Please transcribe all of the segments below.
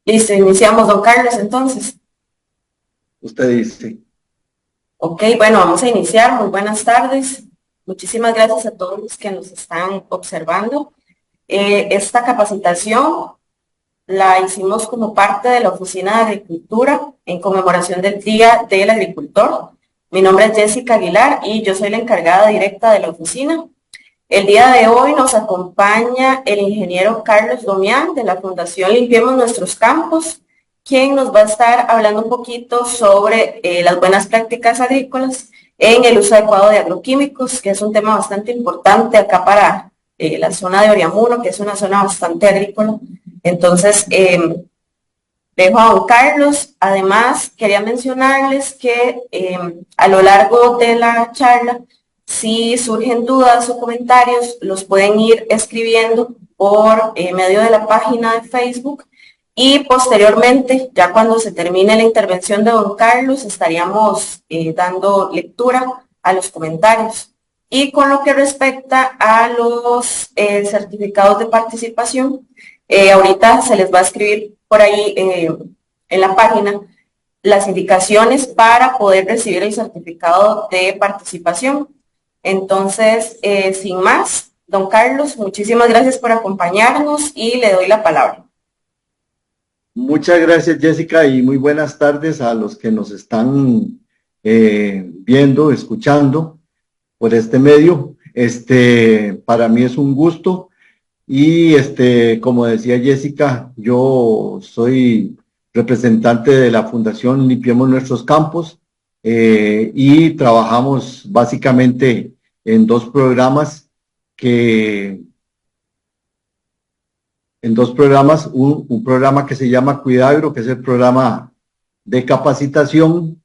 Listo, iniciamos, don Carlos, entonces. Usted dice. Ok, bueno, vamos a iniciar. Muy buenas tardes. Muchísimas gracias a todos los que nos están observando. Esta capacitación la hicimos como parte de la Oficina de Agricultura en conmemoración del Día del Agricultor. Mi nombre es Jessica Aguilar y yo soy la encargada directa de la oficina. El día de hoy nos acompaña el ingeniero Carlos Domián de la Fundación Limpiemos Nuestros Campos, quien nos va a estar hablando un poquito sobre las buenas prácticas agrícolas en el uso adecuado de agroquímicos, que es un tema bastante importante acá para la zona de Oriamuno, que es una zona bastante agrícola. Entonces, dejo a don Carlos. Además, quería mencionarles que a lo largo de la charla, si surgen dudas o comentarios, los pueden ir escribiendo por medio de la página de Facebook y posteriormente, ya cuando se termine la intervención de don Carlos, estaríamos dando lectura a los comentarios. Y con lo que respecta a los certificados de participación, ahorita se les va a escribir por ahí en la página las indicaciones para poder recibir el certificado de participación. Entonces, sin más, don Carlos, muchísimas gracias por acompañarnos y le doy la palabra. Muchas gracias, Jessica, y muy buenas tardes a los que nos están viendo, escuchando por este medio. Para mí es un gusto y como decía Jessica, yo soy representante de la Fundación Limpiemos Nuestros Campos y trabajamos básicamente en dos programas un programa que se llama Cuidagro, que es el programa de capacitación.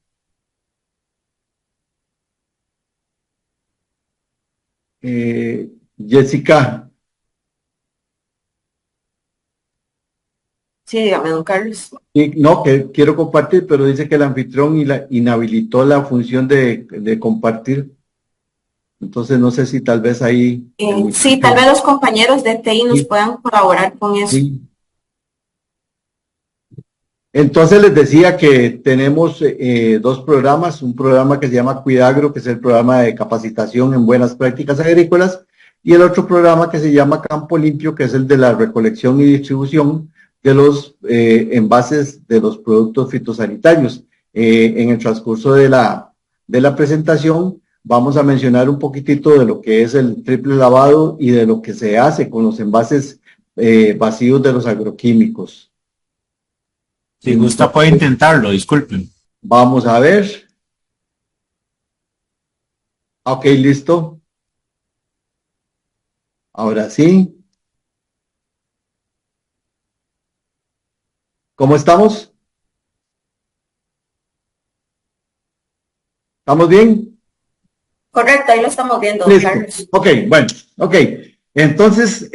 Jessica. Sí, dígame, don Carlos. No, que quiero compartir, pero dice que el anfitrión inhabilitó la función de compartir. Entonces no sé si tal vez ahí el Sí, tal muchacho. vez los compañeros de TI nos Sí, puedan colaborar con eso. sí. Entonces les decía que tenemos dos programas, un programa que se llama Cuidagro, que es el programa de capacitación en buenas prácticas agrícolas, y el otro programa que se llama Campo Limpio, que es el de la recolección y distribución de los envases de los productos fitosanitarios. En el transcurso de la presentación vamos a mencionar un poquitito de lo que es el triple lavado y de lo que se hace con los envases vacíos de los agroquímicos. Si gusta puede intentarlo, disculpen. Vamos a ver. Ok, listo. Ahora sí. ¿Cómo estamos? ¿Estamos bien? Correcto, ahí lo estamos viendo, don Listo. Carlos. Ok, bueno, ok. Entonces,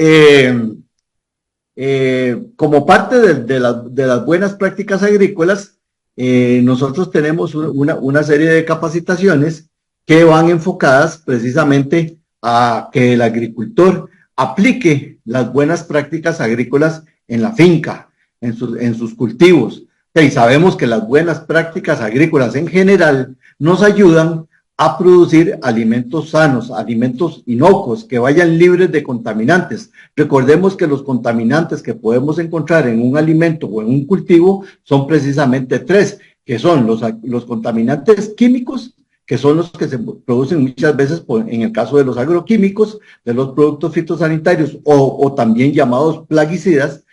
como parte de las buenas prácticas agrícolas, nosotros tenemos una serie de capacitaciones que van enfocadas precisamente a que el agricultor aplique las buenas prácticas agrícolas en la finca, en sus cultivos. Y sabemos que las buenas prácticas agrícolas en general nos ayudan a producir alimentos sanos, alimentos inocuos, que vayan libres de contaminantes. Recordemos que los contaminantes que podemos encontrar en un alimento o en un cultivo son precisamente tres, que son los contaminantes químicos, que son los que se producen muchas veces en el caso de los agroquímicos, de los productos fitosanitarios o también llamados plaguicidas,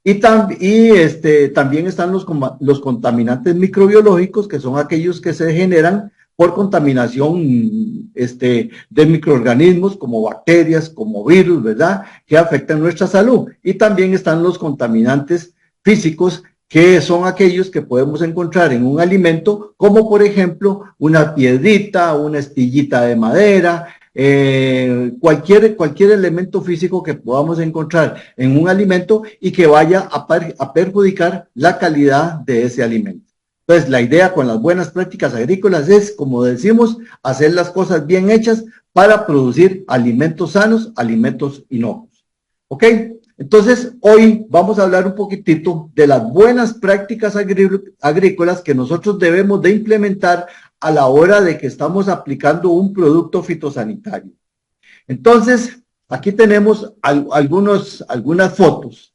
y también están los contaminantes microbiológicos, que son aquellos que se generan por contaminación de microorganismos como bacterias, como virus, ¿verdad? Que afectan nuestra salud. Y también están los contaminantes físicos, que son aquellos que podemos encontrar en un alimento, como por ejemplo una piedrita, una estillita de madera, cualquier elemento físico que podamos encontrar en un alimento y que vaya a perjudicar la calidad de ese alimento. Entonces, la idea con las buenas prácticas agrícolas es, como decimos, hacer las cosas bien hechas para producir alimentos sanos, alimentos inocuos. ¿Ok? Entonces, hoy vamos a hablar un poquitito de las buenas prácticas agrícolas que nosotros debemos de implementar a la hora de que estamos aplicando un producto fitosanitario. Entonces, aquí tenemos algunas fotos.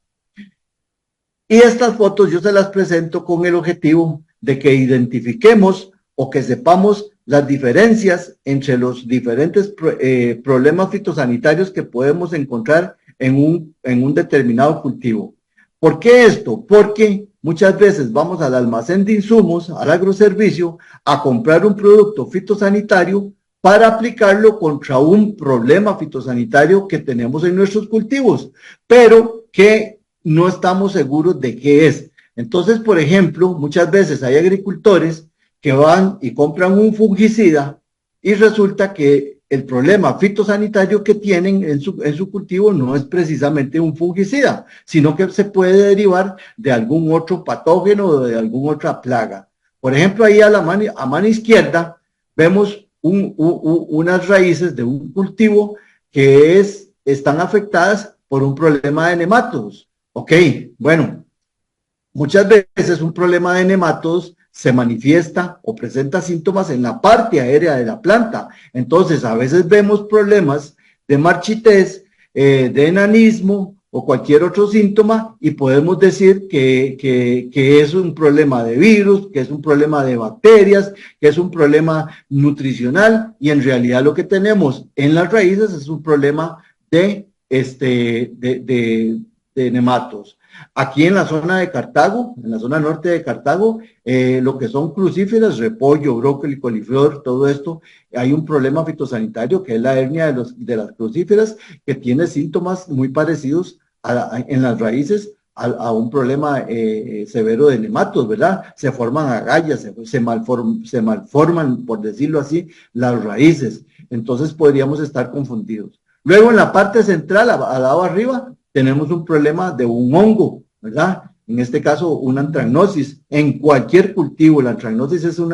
Y estas fotos yo se las presento con el objetivo de que identifiquemos o que sepamos las diferencias entre los diferentes problemas fitosanitarios que podemos encontrar en un determinado cultivo. ¿Por qué esto? Porque muchas veces vamos al almacén de insumos, al agroservicio, a comprar un producto fitosanitario para aplicarlo contra un problema fitosanitario que tenemos en nuestros cultivos, pero que no estamos seguros de qué es. Entonces, por ejemplo, muchas veces hay agricultores que van y compran un fungicida y resulta que el problema fitosanitario que tienen en su cultivo no es precisamente un fungicida, sino que se puede derivar de algún otro patógeno o de alguna otra plaga. Por ejemplo, ahí a mano izquierda vemos unas raíces de un cultivo que están afectadas por un problema de nematodos. Ok, bueno, muchas veces un problema de nematodos se manifiesta o presenta síntomas en la parte aérea de la planta. Entonces, a veces vemos problemas de marchitez, de enanismo o cualquier otro síntoma y podemos decir que es un problema de virus, que es un problema de bacterias, que es un problema nutricional y en realidad lo que tenemos en las raíces es un problema de nematodos. Aquí en la zona de Cartago, en la zona norte de Cartago, lo que son crucíferas, repollo, brócoli, coliflor, todo esto, hay un problema fitosanitario que es la hernia de las crucíferas que tiene síntomas muy parecidos en las raíces a un problema severo de nematos, ¿verdad? Se forman agallas, se malforman, por decirlo así, las raíces. Entonces podríamos estar confundidos. Luego en la parte central, al lado arriba, tenemos un problema de un hongo, ¿verdad? En este caso, una antracnosis. En cualquier cultivo, la antracnosis es un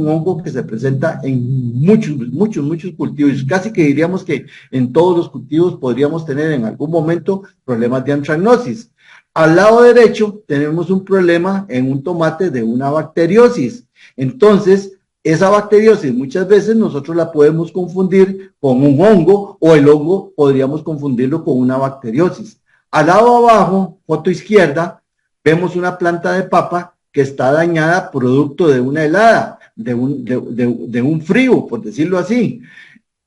hongo que se presenta en muchos cultivos. Casi que diríamos que en todos los cultivos podríamos tener en algún momento problemas de antracnosis. Al lado derecho tenemos un problema en un tomate de una bacteriosis. Entonces, esa bacteriosis muchas veces nosotros la podemos confundir con un hongo o el hongo podríamos confundirlo con una bacteriosis. Al lado abajo, foto izquierda, vemos una planta de papa que está dañada producto de una helada, de un frío, por decirlo así.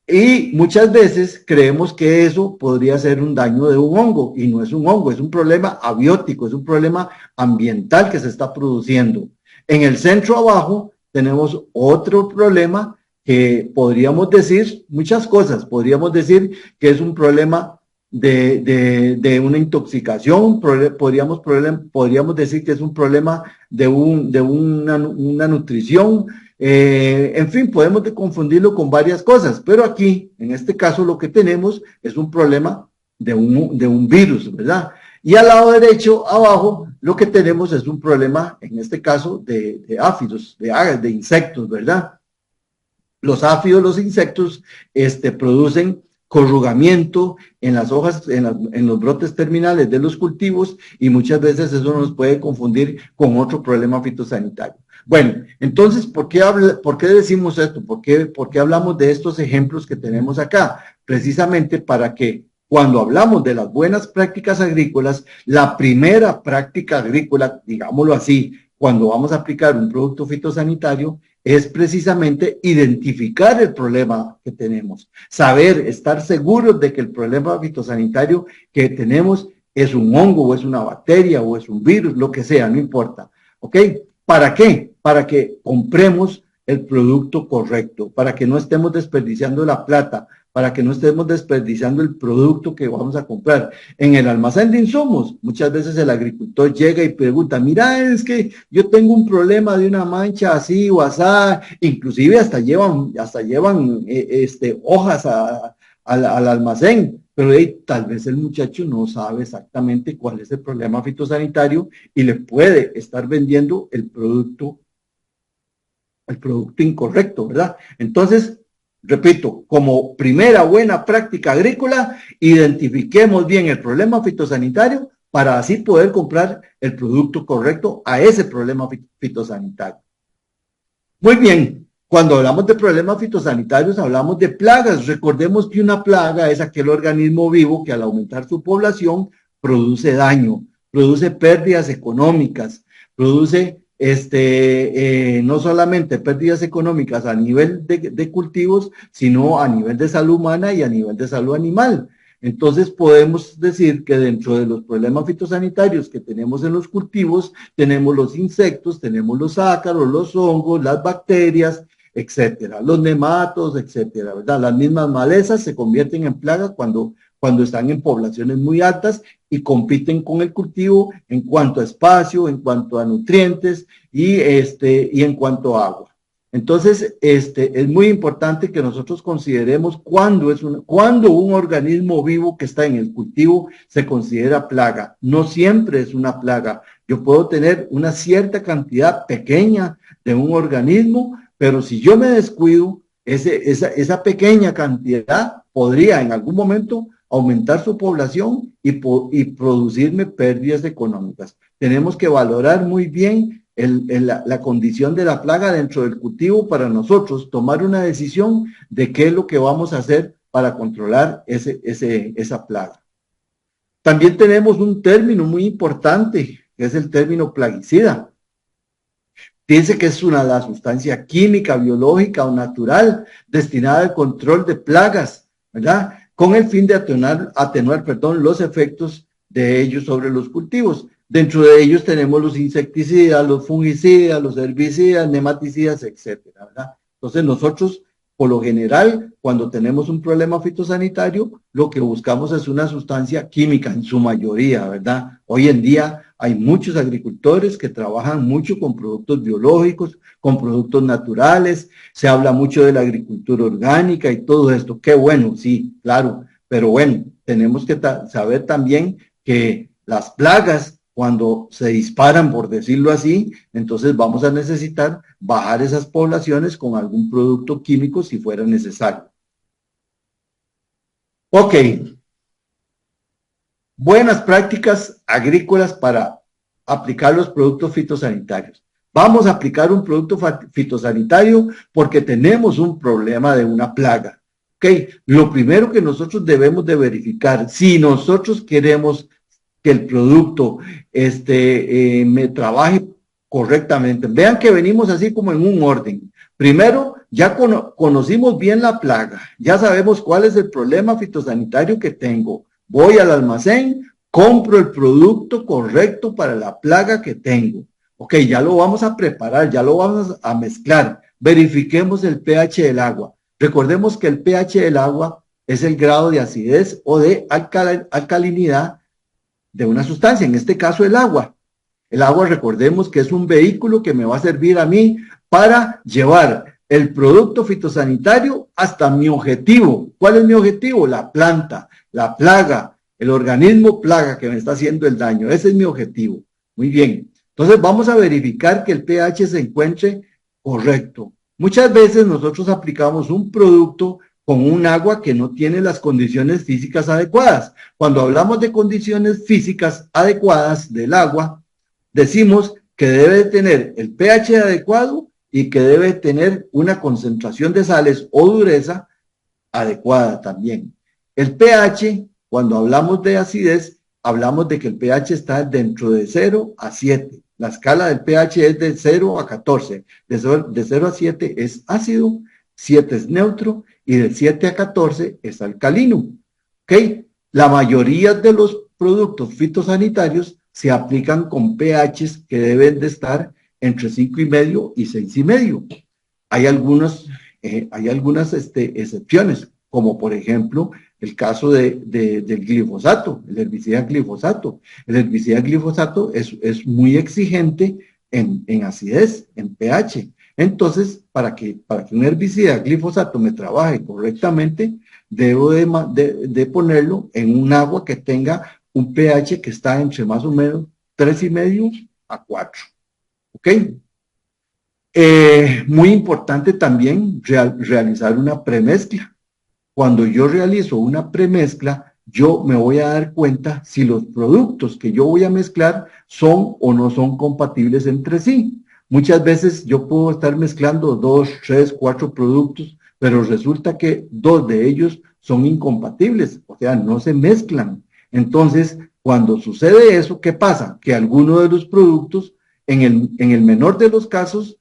Y muchas veces creemos que eso podría ser un daño de un hongo y no es un hongo, es un problema abiótico, es un problema ambiental que se está produciendo. En el centro abajo tenemos otro problema que podríamos decir muchas cosas. Podríamos decir que es un problema de una intoxicación, podríamos decir que es un problema de una nutrición. En fin, podemos confundirlo con varias cosas, pero aquí, en este caso, lo que tenemos es un problema de un virus, ¿verdad? Y al lado derecho, abajo, lo que tenemos es un problema, en este caso, de áfidos, de insectos, ¿verdad? Los áfidos, los insectos, producen corrugamiento en las hojas, en los brotes terminales de los cultivos y muchas veces eso nos puede confundir con otro problema fitosanitario. Bueno, entonces, ¿por qué decimos esto? ¿Por qué hablamos de estos ejemplos que tenemos acá? Precisamente para que cuando hablamos de las buenas prácticas agrícolas, la primera práctica agrícola, digámoslo así, cuando vamos a aplicar un producto fitosanitario, es precisamente identificar el problema que tenemos, saber, estar seguros de que el problema fitosanitario que tenemos es un hongo, o es una bacteria, o es un virus, lo que sea, no importa. ¿Ok? ¿Para qué? Para que compremos el producto correcto, para que no estemos desperdiciando la plata, para que no estemos desperdiciando el producto que vamos a comprar. En el almacén de insumos, muchas veces el agricultor llega y pregunta, mira, es que yo tengo un problema de una mancha así o asá, inclusive hasta llevan hojas al almacén, pero tal vez el muchacho no sabe exactamente cuál es el problema fitosanitario y le puede estar vendiendo el producto incorrecto, ¿verdad? Entonces, repito, como primera buena práctica agrícola, identifiquemos bien el problema fitosanitario para así poder comprar el producto correcto a ese problema fitosanitario. Muy bien, cuando hablamos de problemas fitosanitarios hablamos de plagas. Recordemos que una plaga es aquel organismo vivo que al aumentar su población produce daño, produce pérdidas económicas, produce no solamente pérdidas económicas a nivel de cultivos, sino a nivel de salud humana y a nivel de salud animal. Entonces podemos decir que dentro de los problemas fitosanitarios que tenemos en los cultivos, tenemos los insectos, tenemos los ácaros, los hongos, las bacterias, etcétera, los nematos, etcétera, ¿verdad? Las mismas malezas se convierten en plagas cuando están en poblaciones muy altas y compiten con el cultivo en cuanto a espacio, en cuanto a nutrientes y en cuanto a agua. Entonces, es muy importante que nosotros consideremos cuándo un organismo vivo que está en el cultivo se considera plaga. No siempre es una plaga. Yo puedo tener una cierta cantidad pequeña de un organismo, pero si yo me descuido, esa pequeña cantidad podría en algún momento aumentar su población y producirme pérdidas económicas. Tenemos que valorar muy bien la condición de la plaga dentro del cultivo para nosotros tomar una decisión de qué es lo que vamos a hacer para controlar esa plaga. También tenemos un término muy importante, que es el término plaguicida. Dice que es la sustancia química, biológica o natural destinada al control de plagas, ¿verdad? Con el fin de atenuar los efectos de ellos sobre los cultivos. Dentro de ellos tenemos los insecticidas, los fungicidas, los herbicidas, nematicidas, etcétera, ¿verdad? Entonces nosotros, por lo general, cuando tenemos un problema fitosanitario, lo que buscamos es una sustancia química en su mayoría, ¿verdad? Hoy en día hay muchos agricultores que trabajan mucho con productos biológicos, con productos naturales, se habla mucho de la agricultura orgánica y todo esto. Qué bueno, sí, claro, pero bueno, tenemos que saber también que las plagas, cuando se disparan, por decirlo así, entonces vamos a necesitar bajar esas poblaciones con algún producto químico si fuera necesario. Ok. Buenas prácticas agrícolas para aplicar los productos fitosanitarios. Vamos a aplicar un producto fitosanitario porque tenemos un problema de una plaga. Ok. Lo primero que nosotros debemos de verificar, si nosotros queremos que el producto me trabaje correctamente. Vean que venimos así como en un orden. Primero, ya conocimos bien la plaga, ya sabemos cuál es el problema fitosanitario que tengo. Voy al almacén, compro el producto correcto para la plaga que tengo. Ok, ya lo vamos a preparar, ya lo vamos a mezclar. Verifiquemos el pH del agua. Recordemos que el pH del agua es el grado de acidez o de alcalinidad de una sustancia, en este caso el agua. El agua, recordemos que es un vehículo que me va a servir a mí para llevar el producto fitosanitario hasta mi objetivo. ¿Cuál es mi objetivo? La planta, la plaga, el organismo plaga que me está haciendo el daño. Ese es mi objetivo. Muy bien. Entonces vamos a verificar que el pH se encuentre correcto. Muchas veces nosotros aplicamos un producto con un agua que no tiene las condiciones físicas adecuadas. Cuando hablamos de condiciones físicas adecuadas del agua, decimos que debe tener el pH adecuado y que debe tener una concentración de sales o dureza adecuada también. El pH, cuando hablamos de acidez, hablamos de que el pH está dentro de 0 a 7. La escala del pH es de 0 a 14. De 0 a 7 es ácido, 7 es neutro y de 7 a 14 es alcalino. ¿Ok? La mayoría de los productos fitosanitarios se aplican con pHs que deben de estar entre 5,5 y 6,5. Hay algunas excepciones, como por ejemplo el caso del glifosato, el herbicida glifosato. El herbicida glifosato es muy exigente en acidez, en pH. Entonces, para que un herbicida glifosato me trabaje correctamente, debo de ponerlo en un agua que tenga un pH que está entre más o menos 3,5 a 4. ¿Ok? Muy importante también realizar una premezcla. Cuando yo realizo una premezcla, yo me voy a dar cuenta si los productos que yo voy a mezclar son o no son compatibles entre sí. Muchas veces yo puedo estar mezclando 2, 3, 4 productos, pero resulta que 2 de ellos son incompatibles, o sea, no se mezclan. Entonces, cuando sucede eso, ¿qué pasa? Que alguno de los productos, en el menor de los casos,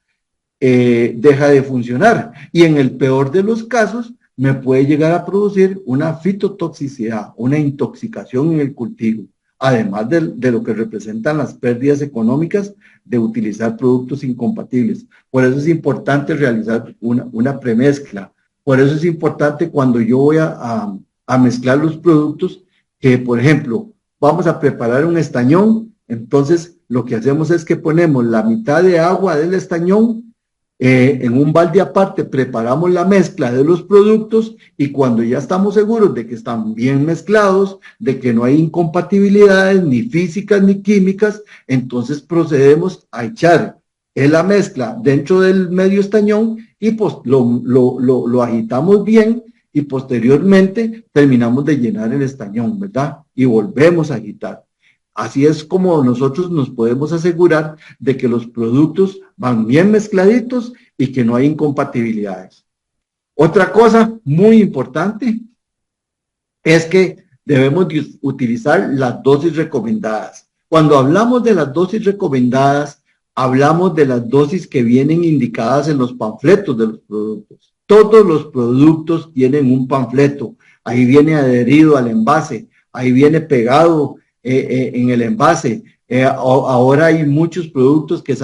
deja de funcionar. Y en el peor de los casos, me puede llegar a producir una fitotoxicidad, una intoxicación en el cultivo, además de lo que representan las pérdidas económicas de utilizar productos incompatibles. Por eso es importante realizar una premezcla. Por eso es importante cuando yo voy a mezclar los productos, que por ejemplo, vamos a preparar un estañón, entonces lo que hacemos es que ponemos la mitad de agua del estañón en un balde aparte, preparamos la mezcla de los productos y cuando ya estamos seguros de que están bien mezclados, de que no hay incompatibilidades ni físicas ni químicas, entonces procedemos a echar la mezcla dentro del medio estañón y pues lo agitamos bien y posteriormente terminamos de llenar el estañón, ¿verdad? Y volvemos a agitar. Así es como nosotros nos podemos asegurar de que los productos van bien mezcladitos y que no hay incompatibilidades. Otra cosa muy importante es que debemos utilizar las dosis recomendadas. Cuando hablamos de las dosis recomendadas, hablamos de las dosis que vienen indicadas en los panfletos de los productos. Todos los productos tienen un panfleto. Ahí viene adherido al envase, ahí viene pegado en el envase. Ahora hay muchos productos que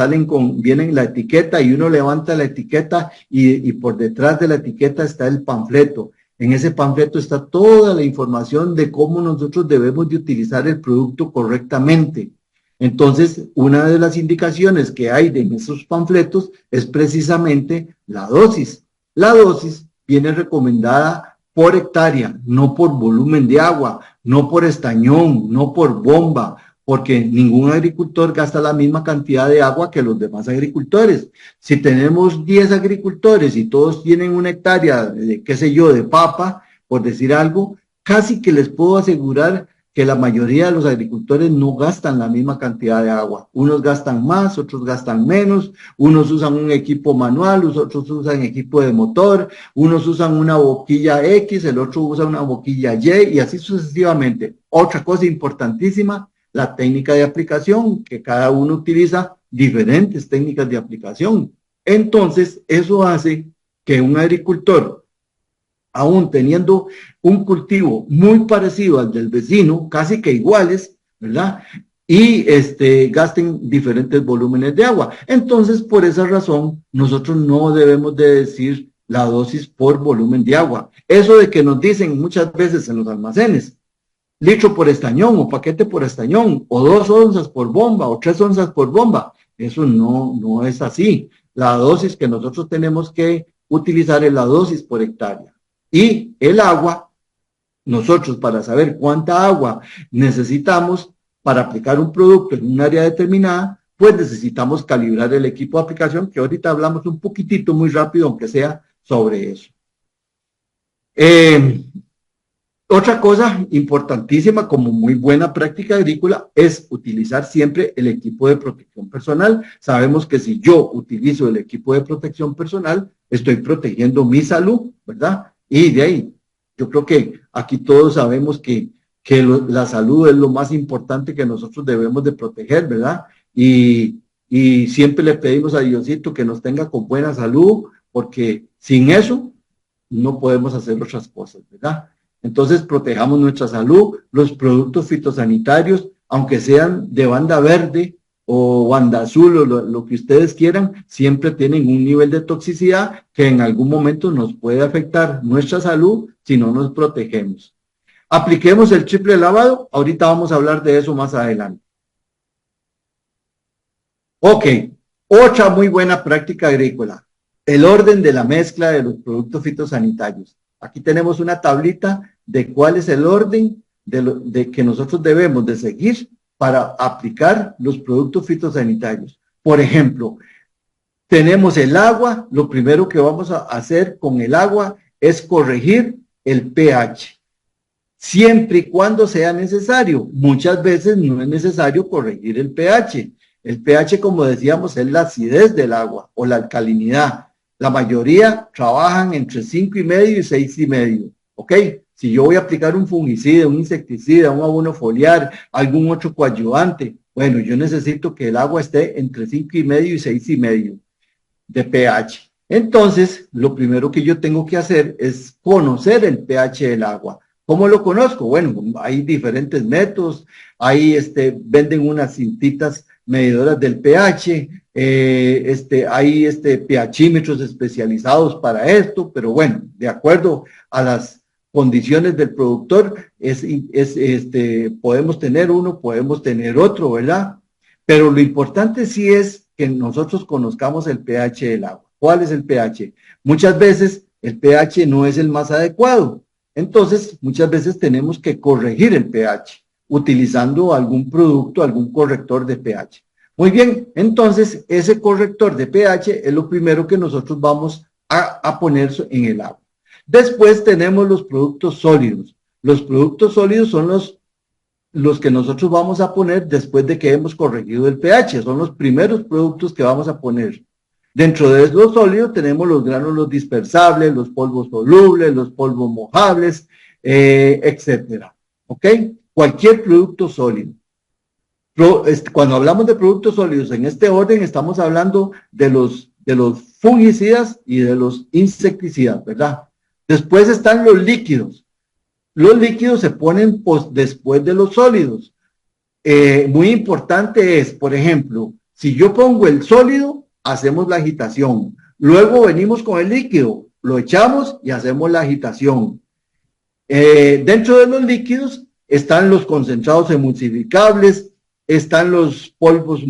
vienen la etiqueta y uno levanta la etiqueta y por detrás de la etiqueta está el panfleto. En ese panfleto está toda la información de cómo nosotros debemos de utilizar el producto correctamente. Entonces, una de las indicaciones que hay en esos panfletos es precisamente la dosis. La dosis viene recomendada por hectárea, no por volumen de agua, no por estañón, no por bomba, porque ningún agricultor gasta la misma cantidad de agua que los demás agricultores. Si tenemos 10 agricultores y todos tienen una hectárea, qué sé yo, de papa, por decir algo, casi que les puedo asegurar que la mayoría de los agricultores no gastan la misma cantidad de agua. Unos gastan más, otros gastan menos, unos usan un equipo manual, otros usan equipo de motor, unos usan una boquilla X, el otro usa una boquilla Y y así sucesivamente. Otra cosa importantísima, la técnica de aplicación, que cada uno utiliza diferentes técnicas de aplicación. Entonces, eso hace que un agricultor, aún teniendo un cultivo muy parecido al del vecino, casi que iguales, ¿verdad? Y gasten diferentes volúmenes de agua. Entonces, por esa razón, nosotros no debemos de decir la dosis por volumen de agua. Eso de que nos dicen muchas veces en los almacenes, litro por estañón o paquete por estañón, o 2 onzas por bomba o 3 onzas por bomba, eso no es así. La dosis que nosotros tenemos que utilizar es la dosis por hectárea. Y el agua, nosotros para saber cuánta agua necesitamos para aplicar un producto en un área determinada, pues necesitamos calibrar el equipo de aplicación, que ahorita hablamos un poquitito muy rápido, aunque sea sobre eso. Otra cosa importantísima como muy buena práctica agrícola es utilizar siempre el equipo de protección personal. Sabemos que si yo utilizo el equipo de protección personal, estoy protegiendo mi salud, ¿verdad? Y de ahí, yo creo que aquí todos sabemos que la salud es lo más importante que nosotros debemos de proteger, ¿verdad? Y siempre le pedimos a Diosito que nos tenga con buena salud, porque sin eso no podemos hacer otras cosas, ¿verdad? Entonces protejamos nuestra salud, los productos fitosanitarios, aunque sean de banda verde o banda azul o lo que ustedes quieran, siempre tienen un nivel de toxicidad que en algún momento nos puede afectar nuestra salud si no nos protegemos. Apliquemos el triple lavado, ahorita vamos a hablar de eso más adelante. Ok, otra muy buena práctica agrícola, el orden de la mezcla de los productos fitosanitarios. Aquí tenemos una tablita de cuál es el orden de que nosotros debemos de seguir para aplicar los productos fitosanitarios. Por ejemplo, Tenemos el agua, lo primero que vamos a hacer con el agua es corregir el pH, siempre y cuando sea necesario. Muchas veces no es necesario corregir el pH. El pH, como decíamos, es la acidez del agua o la alcalinidad. La mayoría trabajan entre 5,5 y 6,5, ¿ok? Si yo voy a aplicar un fungicida, un insecticida, un abono foliar, algún otro coadyuvante, bueno, yo necesito que el agua esté entre 5,5 y 6,5 de pH. Entonces, lo primero que yo tengo que hacer es conocer el pH del agua. ¿Cómo lo conozco? Bueno, hay diferentes métodos. Ahí venden unas cintitas medidoras del pH. Hay pHímetros especializados para esto, pero bueno, de acuerdo a las condiciones del productor, podemos tener uno, podemos tener otro, ¿verdad? Pero lo importante sí es que nosotros conozcamos el pH del agua. ¿Cuál es el pH? Muchas veces el pH no es el más adecuado. Entonces, muchas veces tenemos que corregir el pH utilizando algún producto, algún corrector de pH. Muy bien, entonces ese corrector de pH es lo primero que nosotros vamos a poner en el agua. Después tenemos los productos sólidos. Los productos sólidos son los que nosotros vamos a poner después de que hemos corregido el pH. Son los primeros productos que vamos a poner. Dentro de los sólidos tenemos los gránulos dispersables, los polvos solubles, los polvos mojables, etcétera. ¿Ok? Cualquier producto sólido. Cuando hablamos de productos sólidos en este orden, estamos hablando de los fungicidas y de los insecticidas, ¿verdad? Después están los líquidos. Los líquidos se ponen después de los sólidos. Muy importante es, por ejemplo, si yo pongo el sólido, hacemos la agitación. Luego venimos con el líquido, lo echamos y hacemos la agitación. Dentro de los líquidos están los concentrados emulsificables, están los polvos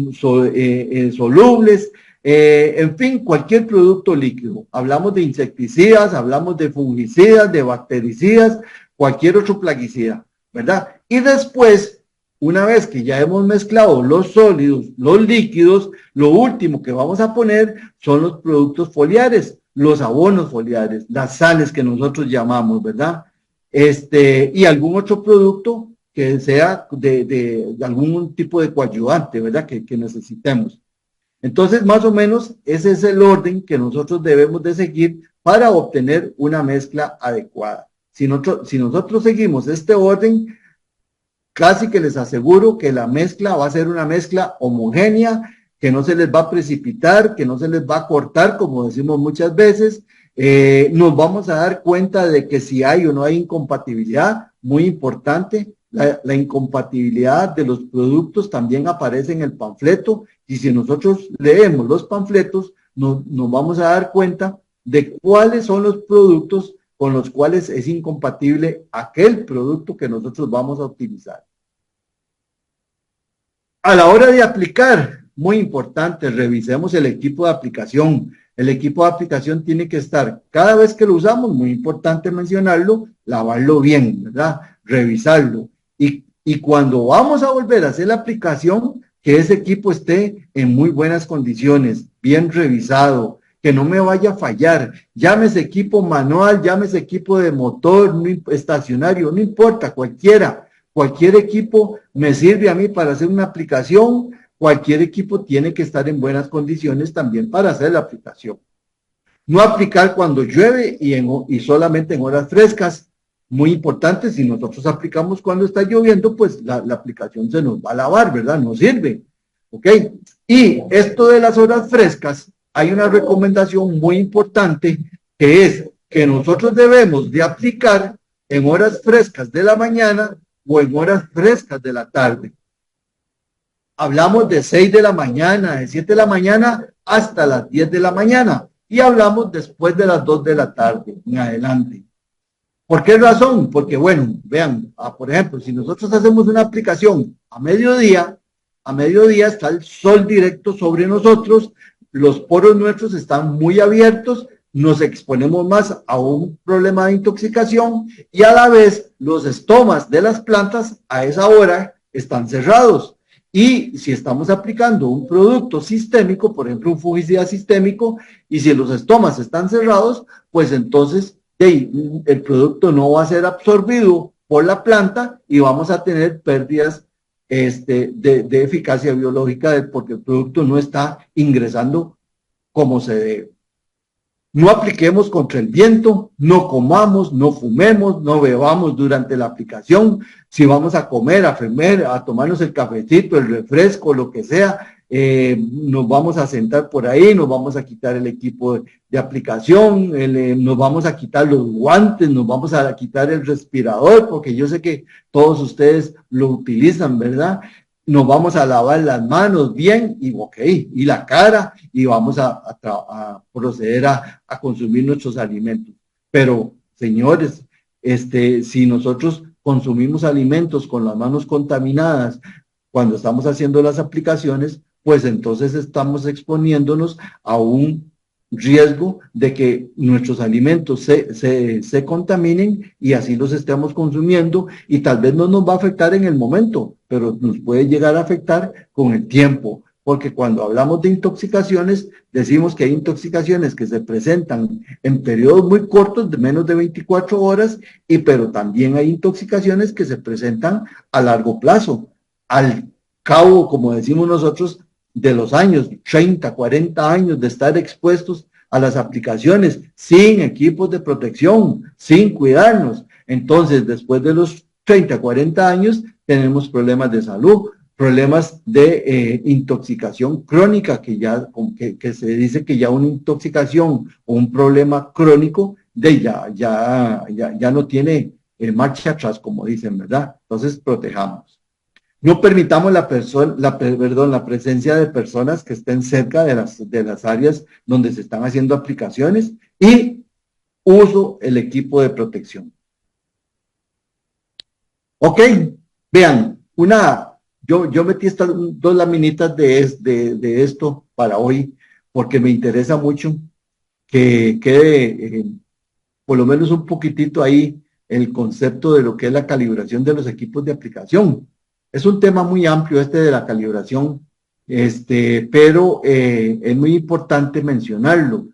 solubles, en fin, cualquier producto líquido. Hablamos de insecticidas, hablamos de fungicidas, de bactericidas, cualquier otro plaguicida, ¿verdad? Y después, una vez que ya hemos mezclado los sólidos, los líquidos, lo último que vamos a poner son los productos foliares, los abonos foliares, las sales que nosotros llamamos, ¿verdad? Y algún otro producto que sea de algún tipo de coadyuvante, ¿verdad? Que necesitemos. Entonces, más o menos, ese es el orden que nosotros debemos de seguir para obtener una mezcla adecuada. Si nosotros seguimos este orden, casi que les aseguro que la mezcla va a ser una mezcla homogénea, que no se les va a precipitar, que no se les va a cortar, como decimos muchas veces. Nos vamos a dar cuenta de que si hay o no hay incompatibilidad, muy importante. La incompatibilidad de los productos también aparece en el panfleto, y si nosotros leemos los panfletos, nos vamos a dar cuenta de cuáles son los productos con los cuales es incompatible aquel producto que nosotros vamos a utilizar. A la hora de aplicar, muy importante, revisemos el equipo de aplicación. El equipo de aplicación tiene que estar, cada vez que lo usamos, muy importante mencionarlo, lavarlo bien, ¿verdad? Revisarlo. Y cuando vamos a volver a hacer la aplicación, que ese equipo esté en muy buenas condiciones, bien revisado, que no me vaya a fallar. Llámese equipo manual, llámese equipo de motor, estacionario, no importa, cualquier equipo me sirve a mí para hacer una aplicación. Cualquier equipo tiene que estar en buenas condiciones también para hacer la aplicación. No aplicar cuando llueve y solamente en horas frescas. Muy importante, si nosotros aplicamos cuando está lloviendo, pues la aplicación se nos va a lavar, ¿verdad? No sirve. ¿Ok? Y esto de las horas frescas, hay una recomendación muy importante, que es que nosotros debemos de aplicar en horas frescas de la mañana o en horas frescas de la tarde. Hablamos de 6 de la mañana, de 7 de la mañana hasta las 10 de la mañana. Y hablamos después de las 2 de la tarde en adelante. ¿Por qué razón? Porque, bueno, vean, por ejemplo, si nosotros hacemos una aplicación a mediodía está el sol directo sobre nosotros, los poros nuestros están muy abiertos, nos exponemos más a un problema de intoxicación y a la vez los estomas de las plantas a esa hora están cerrados. Y si estamos aplicando un producto sistémico, por ejemplo, un fungicida sistémico, y si los estomas están cerrados, pues entonces el producto no va a ser absorbido por la planta y vamos a tener pérdidas de eficacia biológica porque el producto no está ingresando como se debe. No apliquemos contra el viento, no comamos, no fumemos, no bebamos durante la aplicación. Si vamos a comer, a tomarnos el cafecito, el refresco, lo que sea, nos vamos a sentar por ahí, nos vamos a quitar el equipo de aplicación, nos vamos a quitar los guantes, nos vamos a quitar el respirador, porque yo sé que todos ustedes lo utilizan, ¿verdad? Nos vamos a lavar las manos bien y la cara y vamos a proceder a consumir nuestros alimentos. Pero, señores, si nosotros consumimos alimentos con las manos contaminadas cuando estamos haciendo las aplicaciones, pues entonces estamos exponiéndonos a un riesgo de que nuestros alimentos se contaminen y así los estemos consumiendo y tal vez no nos va a afectar en el momento, pero nos puede llegar a afectar con el tiempo, porque cuando hablamos de intoxicaciones, decimos que hay intoxicaciones que se presentan en periodos muy cortos, de menos de 24 horas, pero también hay intoxicaciones que se presentan a largo plazo, al cabo, como decimos nosotros, de los años, 30, 40 años de estar expuestos a las aplicaciones sin equipos de protección, sin cuidarnos. Entonces, después de los 30, 40 años, tenemos problemas de salud, problemas de intoxicación crónica, que se dice que ya una intoxicación o un problema crónico ya no tiene marcha atrás, como dicen, ¿verdad? Entonces, protejamos. No permitamos la presencia de personas que estén cerca de las áreas donde se están haciendo aplicaciones y uso el equipo de protección. Ok, vean, yo metí estas 2 laminitas de esto para hoy porque me interesa mucho que quede por lo menos un poquitito ahí el concepto de lo que es la calibración de los equipos de aplicación. Es un tema muy amplio de la calibración, pero es muy importante mencionarlo.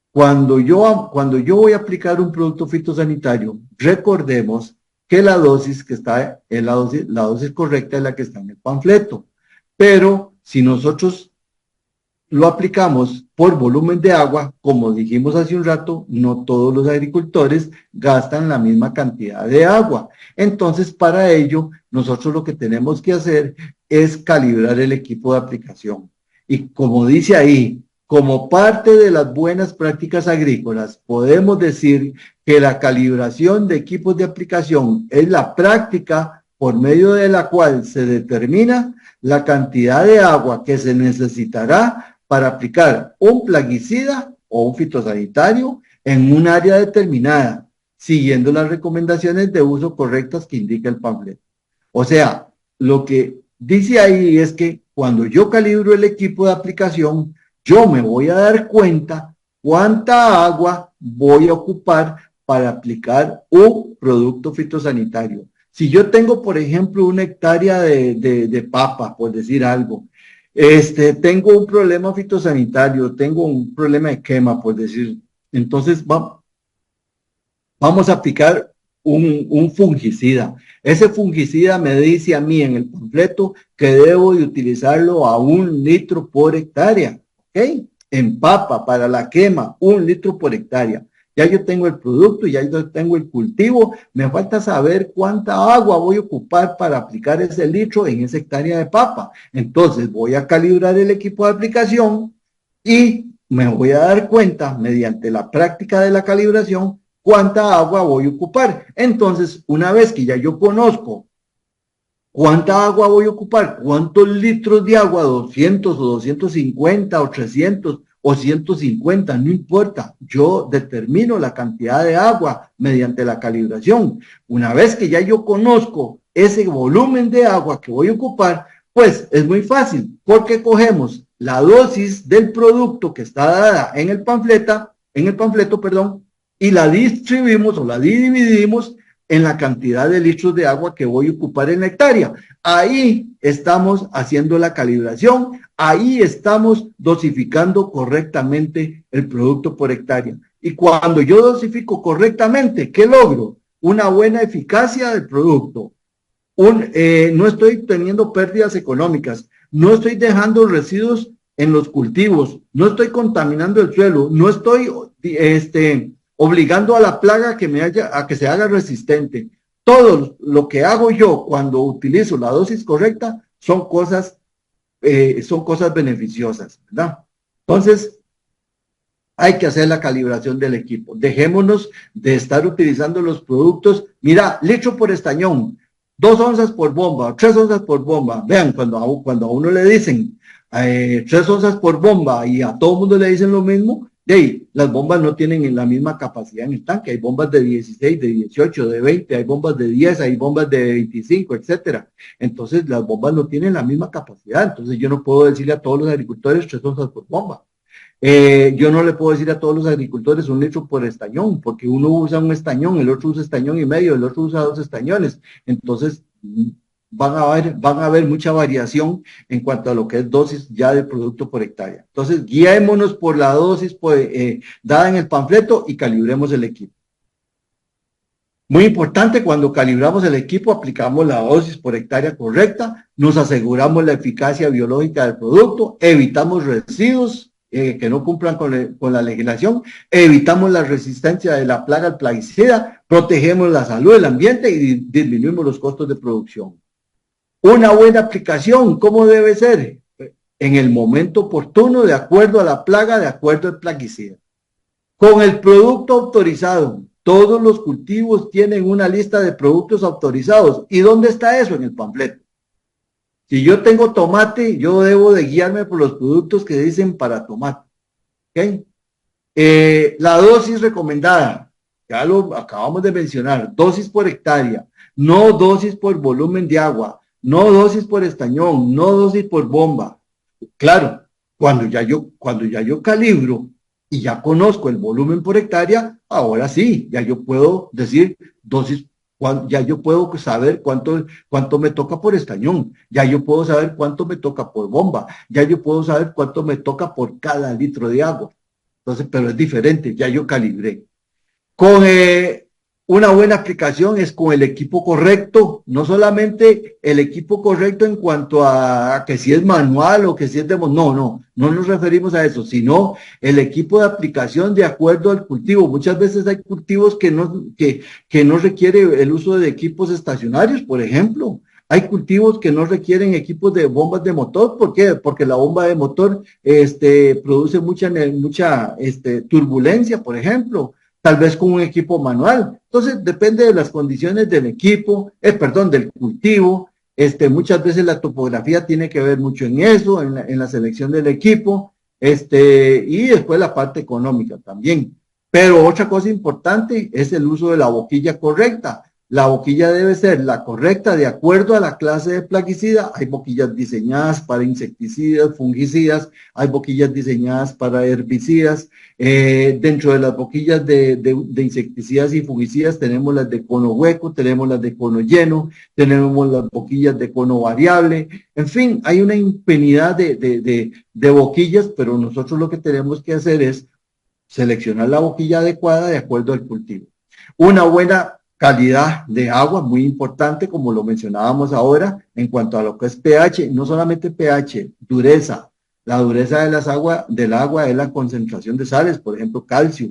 Cuando yo voy a aplicar un producto fitosanitario, recordemos que la dosis que está en la dosis correcta es la que está en el panfleto. Pero si nosotros lo aplicamos por volumen de agua, como dijimos hace un rato, no todos los agricultores gastan la misma cantidad de agua. Entonces, para ello, nosotros lo que tenemos que hacer es calibrar el equipo de aplicación. Y como dice ahí, como parte de las buenas prácticas agrícolas, podemos decir que la calibración de equipos de aplicación es la práctica por medio de la cual se determina la cantidad de agua que se necesitará para aplicar un plaguicida o un fitosanitario en un área determinada, siguiendo las recomendaciones de uso correctas que indica el panfleto. O sea, lo que dice ahí es que cuando yo calibro el equipo de aplicación, yo me voy a dar cuenta cuánta agua voy a ocupar para aplicar un producto fitosanitario. Si yo tengo, por ejemplo, 1 hectárea de papa, por decir algo, tengo un problema fitosanitario, tengo un problema de quema, por decir, entonces vamos a aplicar un fungicida. Ese fungicida me dice a mí en el panfleto que debo de utilizarlo a 1 litro por hectárea, ¿ok? En papa, para la quema, 1 litro por hectárea. Ya yo tengo el producto, ya yo tengo el cultivo, me falta saber cuánta agua voy a ocupar para aplicar ese litro en esa hectárea de papa. Entonces voy a calibrar el equipo de aplicación y me voy a dar cuenta, mediante la práctica de la calibración, cuánta agua voy a ocupar. Entonces, una vez que ya yo conozco cuánta agua voy a ocupar, cuántos litros de agua, 200 o 250 o 300 o 150, no importa, yo determino la cantidad de agua mediante la calibración. Una vez que ya yo conozco ese volumen de agua que voy a ocupar, pues es muy fácil, porque cogemos la dosis del producto que está dada en el panfleto, y la distribuimos o la dividimos en la cantidad de litros de agua que voy a ocupar en la hectárea. Ahí estamos haciendo la calibración, ahí estamos dosificando correctamente el producto por hectárea. Y cuando yo dosifico correctamente, ¿qué logro? Una buena eficacia del producto. No estoy teniendo pérdidas económicas, no estoy dejando residuos en los cultivos, no estoy contaminando el suelo, no estoy obligando a la plaga a que se haga resistente. Todo lo que hago yo cuando utilizo la dosis correcta son cosas beneficiosas, ¿verdad? Entonces, hay que hacer la calibración del equipo. Dejémonos de estar utilizando los productos. Mira, litro por estañón, 2 onzas por bomba, 3 onzas por bomba. Vean, cuando a uno le dicen 3 onzas por bomba y a todo el mundo le dicen lo mismo, las bombas no tienen la misma capacidad en el tanque. Hay bombas de 16, de 18, de 20, hay bombas de 10, hay bombas de 25, etcétera. Entonces, las bombas no tienen la misma capacidad. Entonces, yo no puedo decirle a todos los agricultores 3 onzas por bomba. Yo no le puedo decir a todos los agricultores 1 litro por estañón, porque uno usa un estañón, el otro usa estañón y medio, el otro usa 2 estañones. Entonces, van a haber mucha variación en cuanto a lo que es dosis ya de producto por hectárea. Entonces, guiémonos por la dosis dada en el panfleto y calibremos el equipo. Muy importante, cuando calibramos el equipo, aplicamos la dosis por hectárea correcta, nos aseguramos la eficacia biológica del producto, evitamos residuos que no cumplan con la legislación, evitamos la resistencia de la plaga al plaguicida, protegemos la salud del ambiente y disminuimos los costos de producción. Una buena aplicación, ¿cómo debe ser? En el momento oportuno, de acuerdo a la plaga, de acuerdo al plaguicida. Con el producto autorizado. Todos los cultivos tienen una lista de productos autorizados. ¿Y dónde está eso? En el panfleto. Si yo tengo tomate, yo debo de guiarme por los productos que dicen para tomate. ¿Okay? La dosis recomendada, ya lo acabamos de mencionar, dosis por hectárea, no dosis por volumen de agua, no dosis por estañón, no dosis por bomba. Claro, cuando ya yo calibro y ya conozco el volumen por hectárea, ahora sí, ya yo puedo decir dosis, ya yo puedo saber cuánto me toca por estañón, ya yo puedo saber cuánto me toca por bomba, ya yo puedo saber cuánto me toca por cada litro de agua. Entonces, pero es diferente, ya yo calibré. Con una buena aplicación es con el equipo correcto, no solamente el equipo correcto en cuanto a que si es manual o que si es no nos referimos a eso, sino el equipo de aplicación de acuerdo al cultivo. Muchas veces hay cultivos que no requiere el uso de equipos estacionarios, por ejemplo. Hay cultivos que no requieren equipos de bombas de motor. ¿Por qué? Porque la bomba de motor produce mucha turbulencia, por ejemplo. Tal vez con un equipo manual. Entonces, depende de las condiciones del equipo, del cultivo. Muchas veces la topografía tiene que ver mucho en eso, en la selección del equipo, y después la parte económica también. Pero otra cosa importante es el uso de la boquilla correcta. La boquilla debe ser la correcta de acuerdo a la clase de plaguicida. Hay boquillas diseñadas para insecticidas, fungicidas, hay boquillas diseñadas para herbicidas. Dentro de las boquillas de insecticidas y fungicidas tenemos las de cono hueco, tenemos las de cono lleno, tenemos las boquillas de cono variable. En fin, hay una infinidad de boquillas, pero nosotros lo que tenemos que hacer es seleccionar la boquilla adecuada de acuerdo al cultivo. Una buena calidad de agua, muy importante, como lo mencionábamos ahora, en cuanto a lo que es pH, no solamente pH, dureza. La dureza del agua es la concentración de sales, por ejemplo, calcio.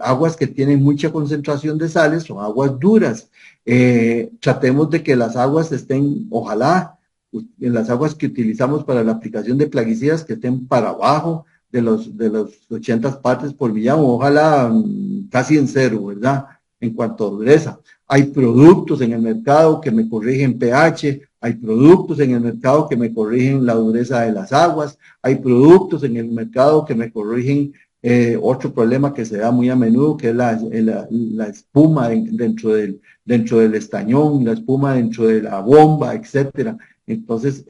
Aguas que tienen mucha concentración de sales son aguas duras. Tratemos de que las aguas estén, ojalá, en las aguas que utilizamos para la aplicación de plaguicidas, que estén para abajo de los 80 partes por millón, ojalá casi en cero, ¿verdad? En cuanto a dureza. Hay productos en el mercado que me corrigen pH, hay productos en el mercado que me corrigen la dureza de las aguas, hay productos en el mercado que me corrigen otro problema que se da muy a menudo, que es la espuma dentro del estañón, la espuma dentro de la bomba, etcétera. Entonces,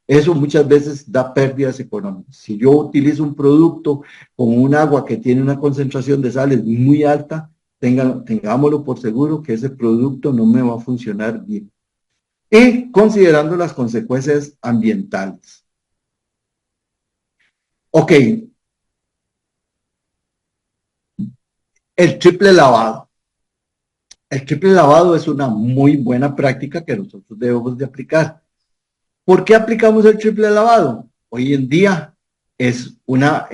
eso muchas veces da pérdidas económicas. Si yo utilizo un producto con un agua que tiene una concentración de sales muy alta, tengámoslo por seguro que ese producto no me va a funcionar bien. Y considerando las consecuencias ambientales. Ok, el triple lavado. El triple lavado es una muy buena práctica que nosotros debemos de aplicar. ¿Por qué aplicamos el triple lavado? Hoy en día es una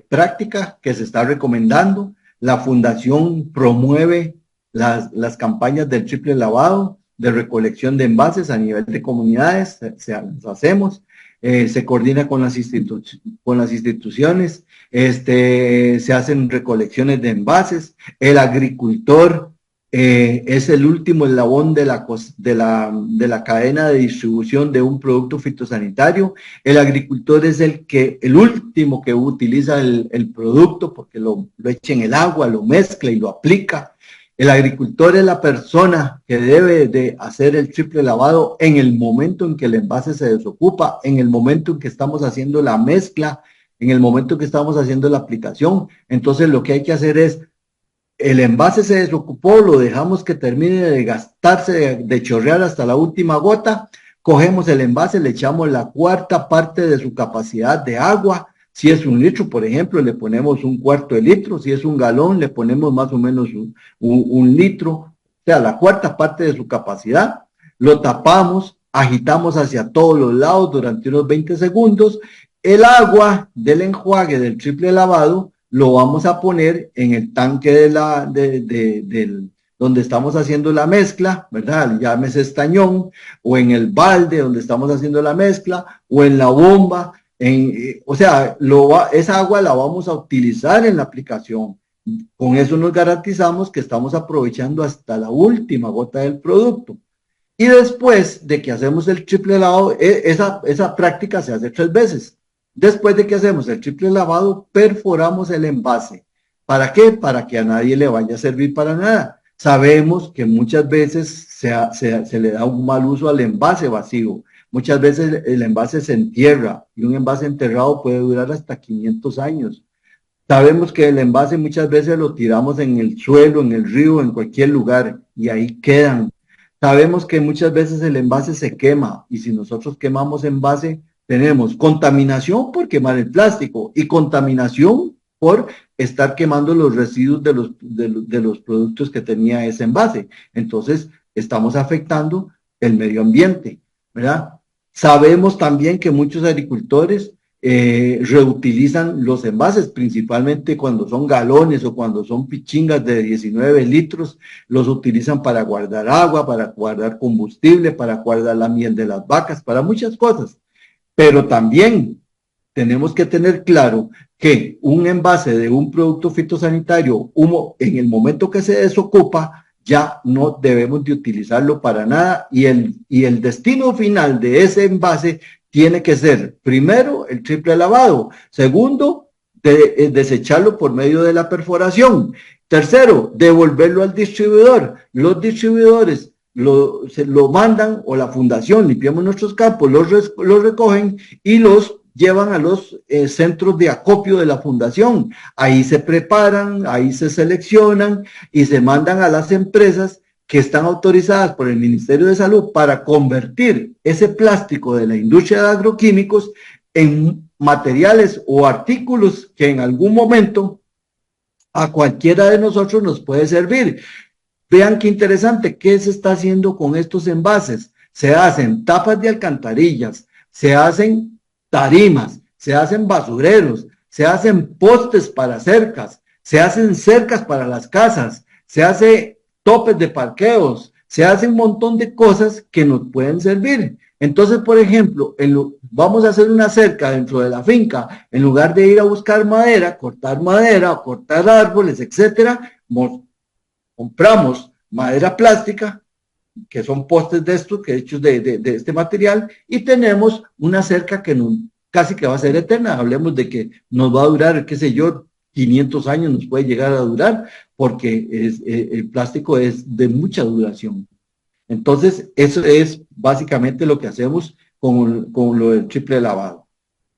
práctica que se está recomendando. La fundación promueve las campañas del triple lavado, de recolección de envases a nivel de comunidades, las hacemos, se coordina con las instituciones, se hacen recolecciones de envases, el agricultor es el último eslabón de la cadena de distribución de un producto fitosanitario. El agricultor es el último que utiliza el producto porque lo echa en el agua, lo mezcla y lo aplica. El agricultor es la persona que debe de hacer el triple lavado en el momento en que el envase se desocupa, en el momento en que estamos haciendo la mezcla, en el momento en que estamos haciendo la aplicación. Entonces lo que hay que hacer es, el envase se desocupó, lo dejamos que termine de gastarse, de chorrear hasta la última gota, cogemos el envase, le echamos la cuarta parte de su capacidad de agua. Si es 1 litro, por ejemplo, le ponemos 1/4 de litro. Si es 1 galón, le ponemos más o menos un litro, o sea, la cuarta parte de su capacidad. Lo tapamos, agitamos hacia todos los lados durante unos 20 segundos. El agua del enjuague del triple lavado lo vamos a poner en el tanque donde estamos haciendo la mezcla, ¿verdad? Llámese estañón, o en el balde donde estamos haciendo la mezcla, o en la bomba. O sea, esa agua la vamos a utilizar en la aplicación. Con eso nos garantizamos que estamos aprovechando hasta la última gota del producto. Y después de que hacemos el triple lavado, esa práctica se hace 3 veces. Después de que hacemos el triple lavado, perforamos el envase. ¿Para qué? Para que a nadie le vaya a servir para nada. Sabemos que muchas veces se le da un mal uso al envase vacío. Muchas veces el envase se entierra y un envase enterrado puede durar hasta 500 años. Sabemos que el envase muchas veces lo tiramos en el suelo, en el río, en cualquier lugar y ahí quedan. Sabemos que muchas veces el envase se quema y si nosotros quemamos envase, tenemos contaminación por quemar el plástico y contaminación por estar quemando los residuos de los productos que tenía ese envase. Entonces, estamos afectando el medio ambiente, ¿verdad? Sabemos también que muchos agricultores reutilizan los envases, principalmente cuando son galones o cuando son pichingas de 19 litros, los utilizan para guardar agua, para guardar combustible, para guardar la miel de las vacas, para muchas cosas. Pero también tenemos que tener claro que un envase de un producto fitosanitario, en el momento que se desocupa, ya no debemos de utilizarlo para nada y el destino final de ese envase tiene que ser, primero, el triple lavado, segundo, desecharlo por medio de la perforación, tercero, devolverlo al distribuidor. Los distribuidores se lo mandan, o la fundación, limpiamos nuestros campos, los recogen y los llevan a los centros de acopio de la fundación. Ahí se preparan, ahí se seleccionan y se mandan a las empresas que están autorizadas por el Ministerio de Salud para convertir ese plástico de la industria de agroquímicos en materiales o artículos que en algún momento a cualquiera de nosotros nos puede servir. Vean qué interesante, ¿qué se está haciendo con estos envases? Se hacen tapas de alcantarillas, se hacen tarimas, se hacen basureros, se hacen postes para cercas, se hacen cercas para las casas, se hace topes de parqueos, se hace un montón de cosas que nos pueden servir. Entonces, por ejemplo, vamos a hacer una cerca dentro de la finca, en lugar de ir a buscar madera, cortar árboles, etcétera, compramos madera plástica, que son postes de estos, que hechos de este material, y tenemos una cerca que casi que va a ser eterna. Hablemos de que nos va a durar, qué sé yo, 500 años nos puede llegar a durar, porque el plástico es de mucha duración. Entonces, eso es básicamente lo que hacemos con lo del triple lavado.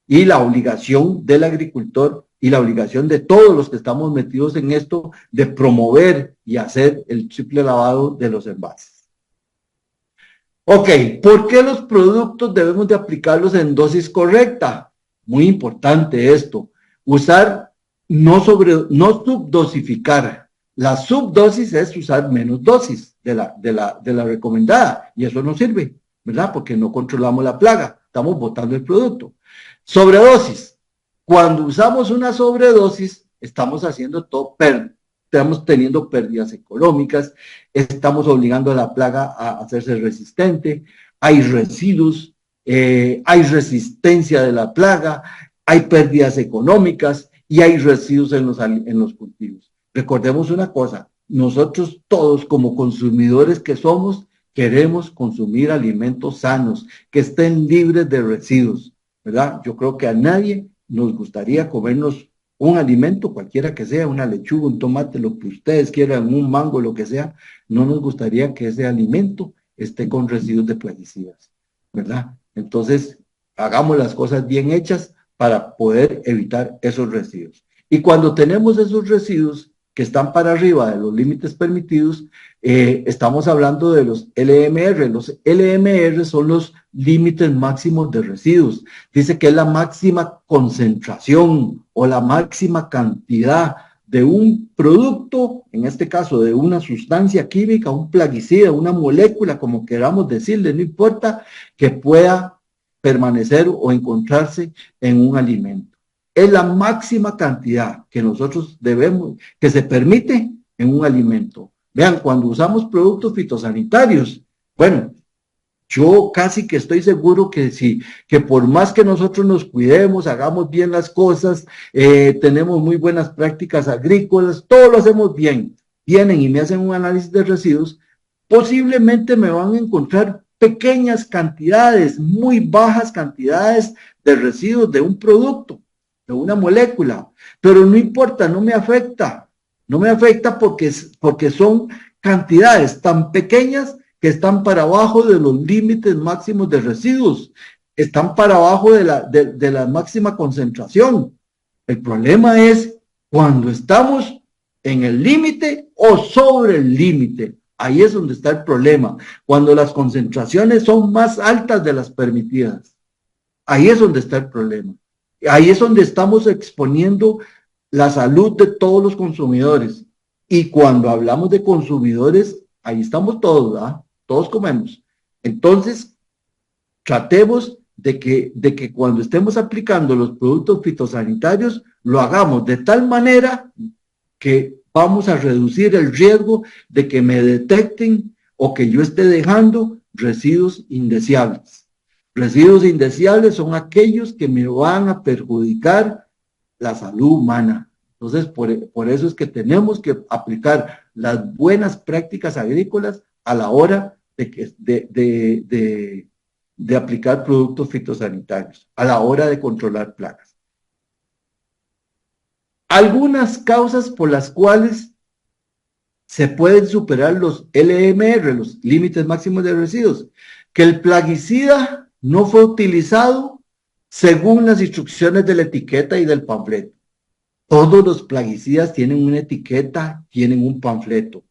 Y la obligación del agricultor y la obligación de todos los que estamos metidos en esto de promover y hacer el triple lavado de los envases. Ok, ¿por qué los productos debemos de aplicarlos en dosis correcta? Muy importante esto. Usar, no subdosificar. La subdosis es usar menos dosis de la recomendada y eso no sirve, ¿verdad? Porque no controlamos la plaga, estamos botando el producto. Sobredosis. Cuando usamos una sobredosis, estamos haciendo todo, estamos teniendo pérdidas económicas, estamos obligando a la plaga a hacerse resistente, hay residuos, hay resistencia de la plaga, hay pérdidas económicas y hay residuos en los cultivos. Recordemos una cosa, nosotros todos como consumidores que somos, queremos consumir alimentos sanos, que estén libres de residuos, ¿verdad? Yo creo que a nadie nos gustaría comernos un alimento, cualquiera que sea, una lechuga, un tomate, lo que ustedes quieran, un mango, lo que sea, no nos gustaría que ese alimento esté con residuos de plaguicidas, ¿verdad? Entonces, hagamos las cosas bien hechas para poder evitar esos residuos. Y cuando tenemos esos residuos que están para arriba de los límites permitidos, estamos hablando de los LMR. Los LMR son los límites máximos de residuos. Dice que es la máxima concentración o la máxima cantidad de un producto, en este caso de una sustancia química, un plaguicida, una molécula, como queramos decirle, no importa, que pueda permanecer o encontrarse en un alimento. Es la máxima cantidad que nosotros debemos, que se permite en un alimento. Vean, cuando usamos productos fitosanitarios, bueno, yo casi que estoy seguro que sí, que por más que nosotros nos cuidemos, hagamos bien las cosas, tenemos muy buenas prácticas agrícolas, todo lo hacemos bien, vienen y me hacen un análisis de residuos, posiblemente me van a encontrar pequeñas cantidades, muy bajas cantidades de residuos de un producto, de una molécula, pero no importa, no me afecta porque son cantidades tan pequeñas que están para abajo de los límites máximos de residuos, están para abajo de la máxima concentración. El problema es cuando estamos en el límite o sobre el límite. Ahí es donde está el problema. Cuando las concentraciones son más altas de las permitidas. Ahí es donde está el problema. Ahí es donde estamos exponiendo la salud de todos los consumidores. Y cuando hablamos de consumidores, ahí estamos todos, ¿verdad? Todos comemos. Entonces, tratemos de que cuando estemos aplicando los productos fitosanitarios, lo hagamos de tal manera que vamos a reducir el riesgo de que me detecten o que yo esté dejando residuos indeseables. Residuos indeseables son aquellos que me van a perjudicar la salud humana. Entonces, por eso es que tenemos que aplicar las buenas prácticas agrícolas a la hora de aplicar productos fitosanitarios, a la hora de controlar plagas. Algunas causas por las cuales se pueden superar los LMR, los límites máximos de residuos, que el plaguicida no fue utilizado según las instrucciones de la etiqueta y del panfleto. Todos los plaguicidas tienen una etiqueta, tienen un panfleto.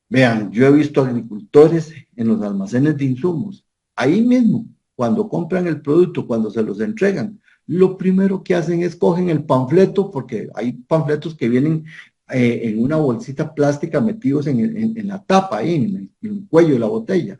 Vean, yo he visto agricultores en los almacenes de insumos, ahí mismo, cuando compran el producto, cuando se los entregan, lo primero que hacen es cogen el panfleto, porque hay panfletos que vienen en una bolsita plástica metidos en la tapa, ahí en el cuello de la botella.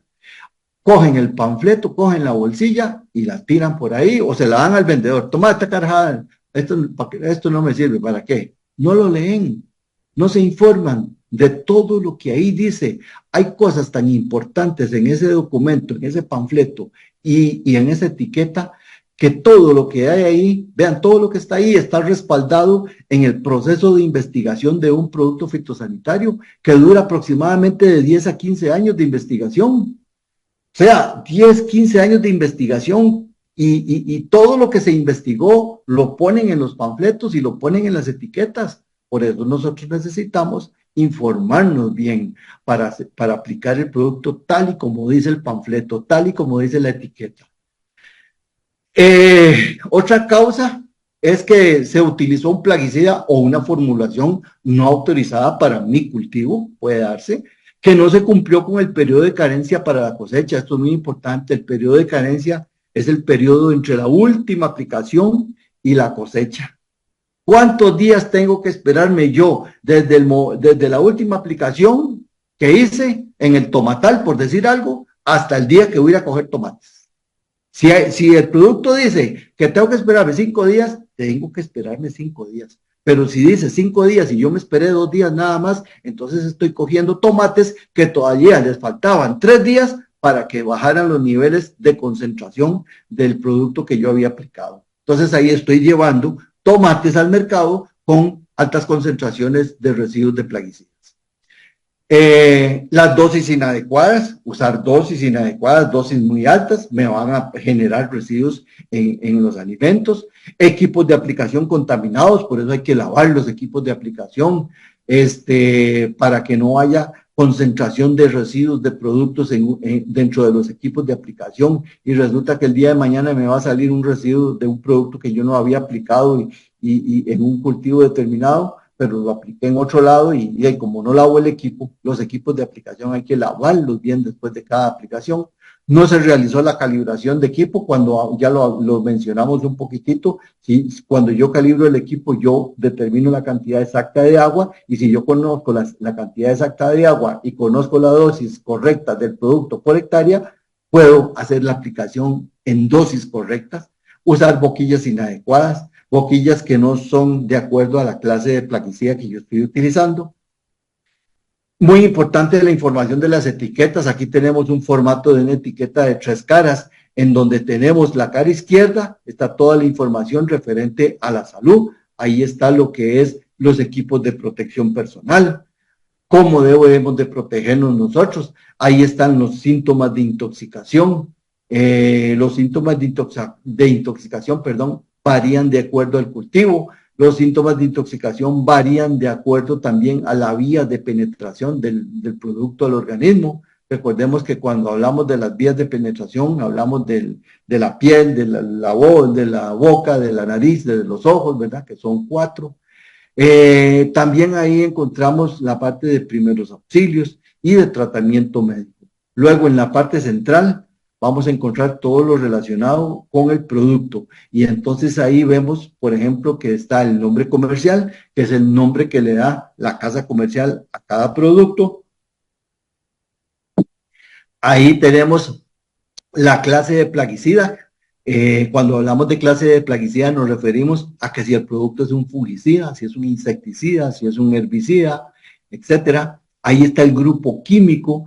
Cogen el panfleto, cogen la bolsilla y la tiran por ahí o se la dan al vendedor. Toma esta carajada, esto no me sirve, ¿para qué? No lo leen, no se informan de todo lo que ahí dice. Hay cosas tan importantes en ese documento, en ese panfleto y en esa etiqueta, que todo lo que hay ahí, vean, todo lo que está ahí está respaldado en el proceso de investigación de un producto fitosanitario que dura aproximadamente de 10 a 15 años de investigación. O sea, 10, 15 años de investigación y todo lo que se investigó lo ponen en los panfletos y lo ponen en las etiquetas. Por eso nosotros necesitamos informarnos bien para aplicar el producto tal y como dice el panfleto, tal y como dice la etiqueta. Otra causa es que se utilizó un plaguicida o una formulación no autorizada para mi cultivo, puede darse, que no se cumplió con el periodo de carencia para la cosecha. Esto es muy importante. El periodo de carencia es el periodo entre la última aplicación y la cosecha. ¿Cuántos días tengo que esperarme yo desde la última aplicación que hice en el tomatal, por decir algo, hasta el día que voy a ir a coger tomates? Si el producto dice que tengo que esperarme 5 días, tengo que esperarme 5 días. Pero si dice 5 días y yo me esperé 2 días nada más, entonces estoy cogiendo tomates que todavía les faltaban 3 días para que bajaran los niveles de concentración del producto que yo había aplicado. Entonces ahí estoy llevando tomates al mercado con altas concentraciones de residuos de plaguicidas. Las dosis inadecuadas, usar dosis inadecuadas, dosis muy altas, me van a generar residuos en los alimentos. Equipos de aplicación contaminados, por eso hay que lavar los equipos de aplicación, para que no haya concentración de residuos de productos dentro de los equipos de aplicación, y resulta que el día de mañana me va a salir un residuo de un producto que yo no había aplicado y en un cultivo determinado, pero lo apliqué en otro lado y como no lavo el equipo, los equipos de aplicación hay que lavarlos bien después de cada aplicación. No se realizó la calibración de equipo, cuando ya lo mencionamos un poquitito, ¿sí? Cuando yo calibro el equipo, yo determino la cantidad exacta de agua, y si yo conozco la cantidad exacta de agua y conozco la dosis correcta del producto por hectárea, puedo hacer la aplicación en dosis correctas, usar boquillas inadecuadas, boquillas que no son de acuerdo a la clase de plaguicida que yo estoy utilizando. Muy importante la información de las etiquetas. Aquí tenemos un formato de una etiqueta de 3 caras, en donde tenemos la cara izquierda, está toda la información referente a la salud. Ahí está lo que es los equipos de protección personal, cómo debemos de protegernos nosotros. Ahí están los síntomas de intoxicación. Los síntomas de intoxicación, varían de acuerdo al cultivo. Los síntomas de intoxicación varían de acuerdo también a la vía de penetración del producto al organismo. Recordemos que cuando hablamos de las vías de penetración, hablamos de la piel, de la boca, de la nariz, de los ojos, ¿verdad? Que son 4. También ahí encontramos la parte de primeros auxilios y de tratamiento médico. Luego, en la parte central, vamos a encontrar todo lo relacionado con el producto. Y entonces ahí vemos, por ejemplo, que está el nombre comercial, que es el nombre que le da la casa comercial a cada producto. Ahí tenemos la clase de plaguicida. Cuando hablamos de clase de plaguicida nos referimos a que si el producto es un fungicida, si es un insecticida, si es un herbicida, etcétera. Ahí está el grupo químico.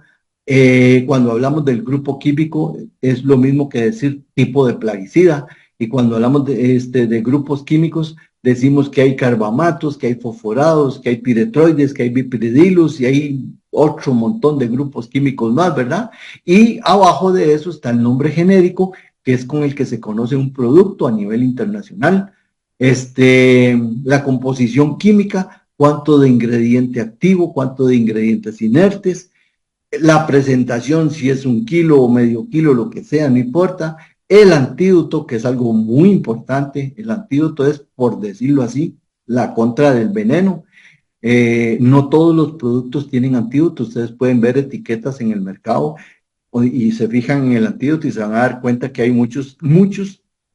Cuando hablamos del grupo químico es lo mismo que decir tipo de plaguicida, y cuando hablamos de grupos químicos decimos que hay carbamatos, que hay fosforados, que hay piretroides, que hay bipiridilus y hay otro montón de grupos químicos más, ¿verdad? Y abajo de eso está el nombre genérico, que es con el que se conoce un producto a nivel internacional. La composición química, cuánto de ingrediente activo, cuánto de ingredientes inertes, la presentación, si es 1 kilo o medio kilo, lo que sea, no importa. El antídoto, que es algo muy importante, el antídoto es, por decirlo así, la contra del veneno. No todos los productos tienen antídoto. Ustedes pueden ver etiquetas en el mercado y se fijan en el antídoto y se van a dar cuenta que hay muchos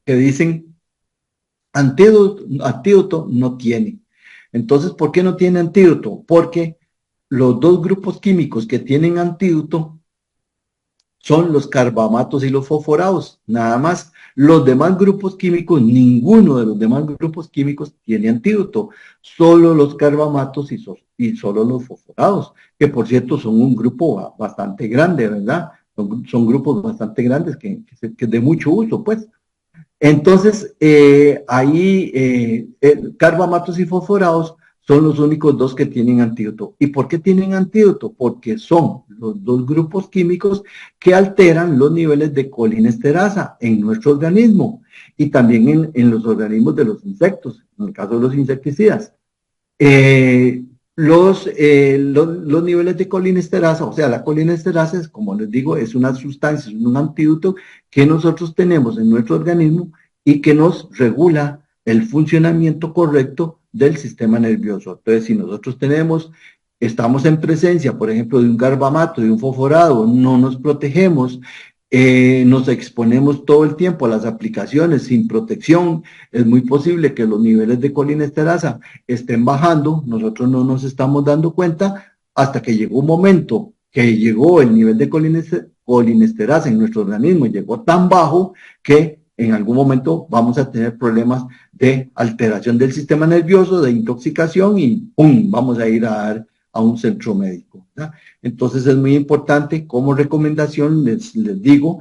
que dicen antídoto no tiene. Entonces, ¿por qué no tiene antídoto? Porque los 2 grupos químicos que tienen antídoto son los carbamatos y los fosforados, nada más. Los demás grupos químicos, ninguno de los demás grupos químicos tiene antídoto, solo los carbamatos y solo los fosforados, que por cierto son un grupo bastante grande, ¿verdad? Son grupos bastante grandes que de mucho uso, pues. Entonces, carbamatos y fosforados son los únicos 2 que tienen antídoto. ¿Y por qué tienen antídoto? Porque son los 2 grupos químicos que alteran los niveles de colinesterasa en nuestro organismo y también en los organismos de los insectos, en el caso de los insecticidas. Los niveles de colinesterasa, o sea, la colinesterasa es, como les digo, es una sustancia, es un antídoto que nosotros tenemos en nuestro organismo y que nos regula el funcionamiento correcto del sistema nervioso. Entonces, si nosotros estamos en presencia, por ejemplo, de un garbamato, de un fosforado, no nos protegemos, nos exponemos todo el tiempo a las aplicaciones sin protección, es muy posible que los niveles de colinesterasa estén bajando, nosotros no nos estamos dando cuenta hasta que llegó un momento que llegó el nivel de colinesterasa en nuestro organismo, llegó tan bajo que en algún momento vamos a tener problemas de alteración del sistema nervioso, de intoxicación y ¡pum! Vamos a ir a dar a un centro médico, ¿verdad? Entonces es muy importante, como recomendación, les digo,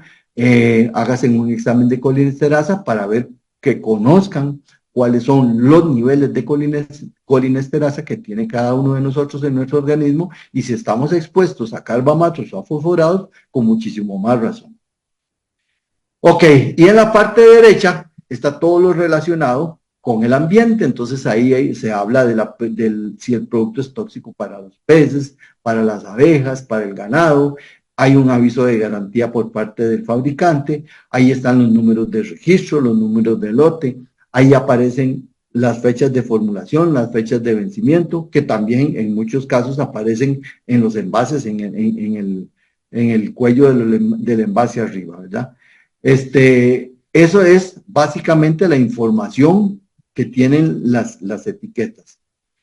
háganse un examen de colinesterasa para ver que conozcan cuáles son los niveles de colinesterasa que tiene cada uno de nosotros en nuestro organismo y si estamos expuestos a carbamatos o a fosforados, con muchísimo más razón. Ok, y en la parte derecha está todo lo relacionado con el ambiente, entonces ahí se habla de si el producto es tóxico para los peces, para las abejas, para el ganado, hay un aviso de garantía por parte del fabricante, ahí están los números de registro, los números de lote, ahí aparecen las fechas de formulación, las fechas de vencimiento, que también en muchos casos aparecen en los envases, en el cuello del envase arriba, ¿verdad? Eso es básicamente la información que tienen las etiquetas.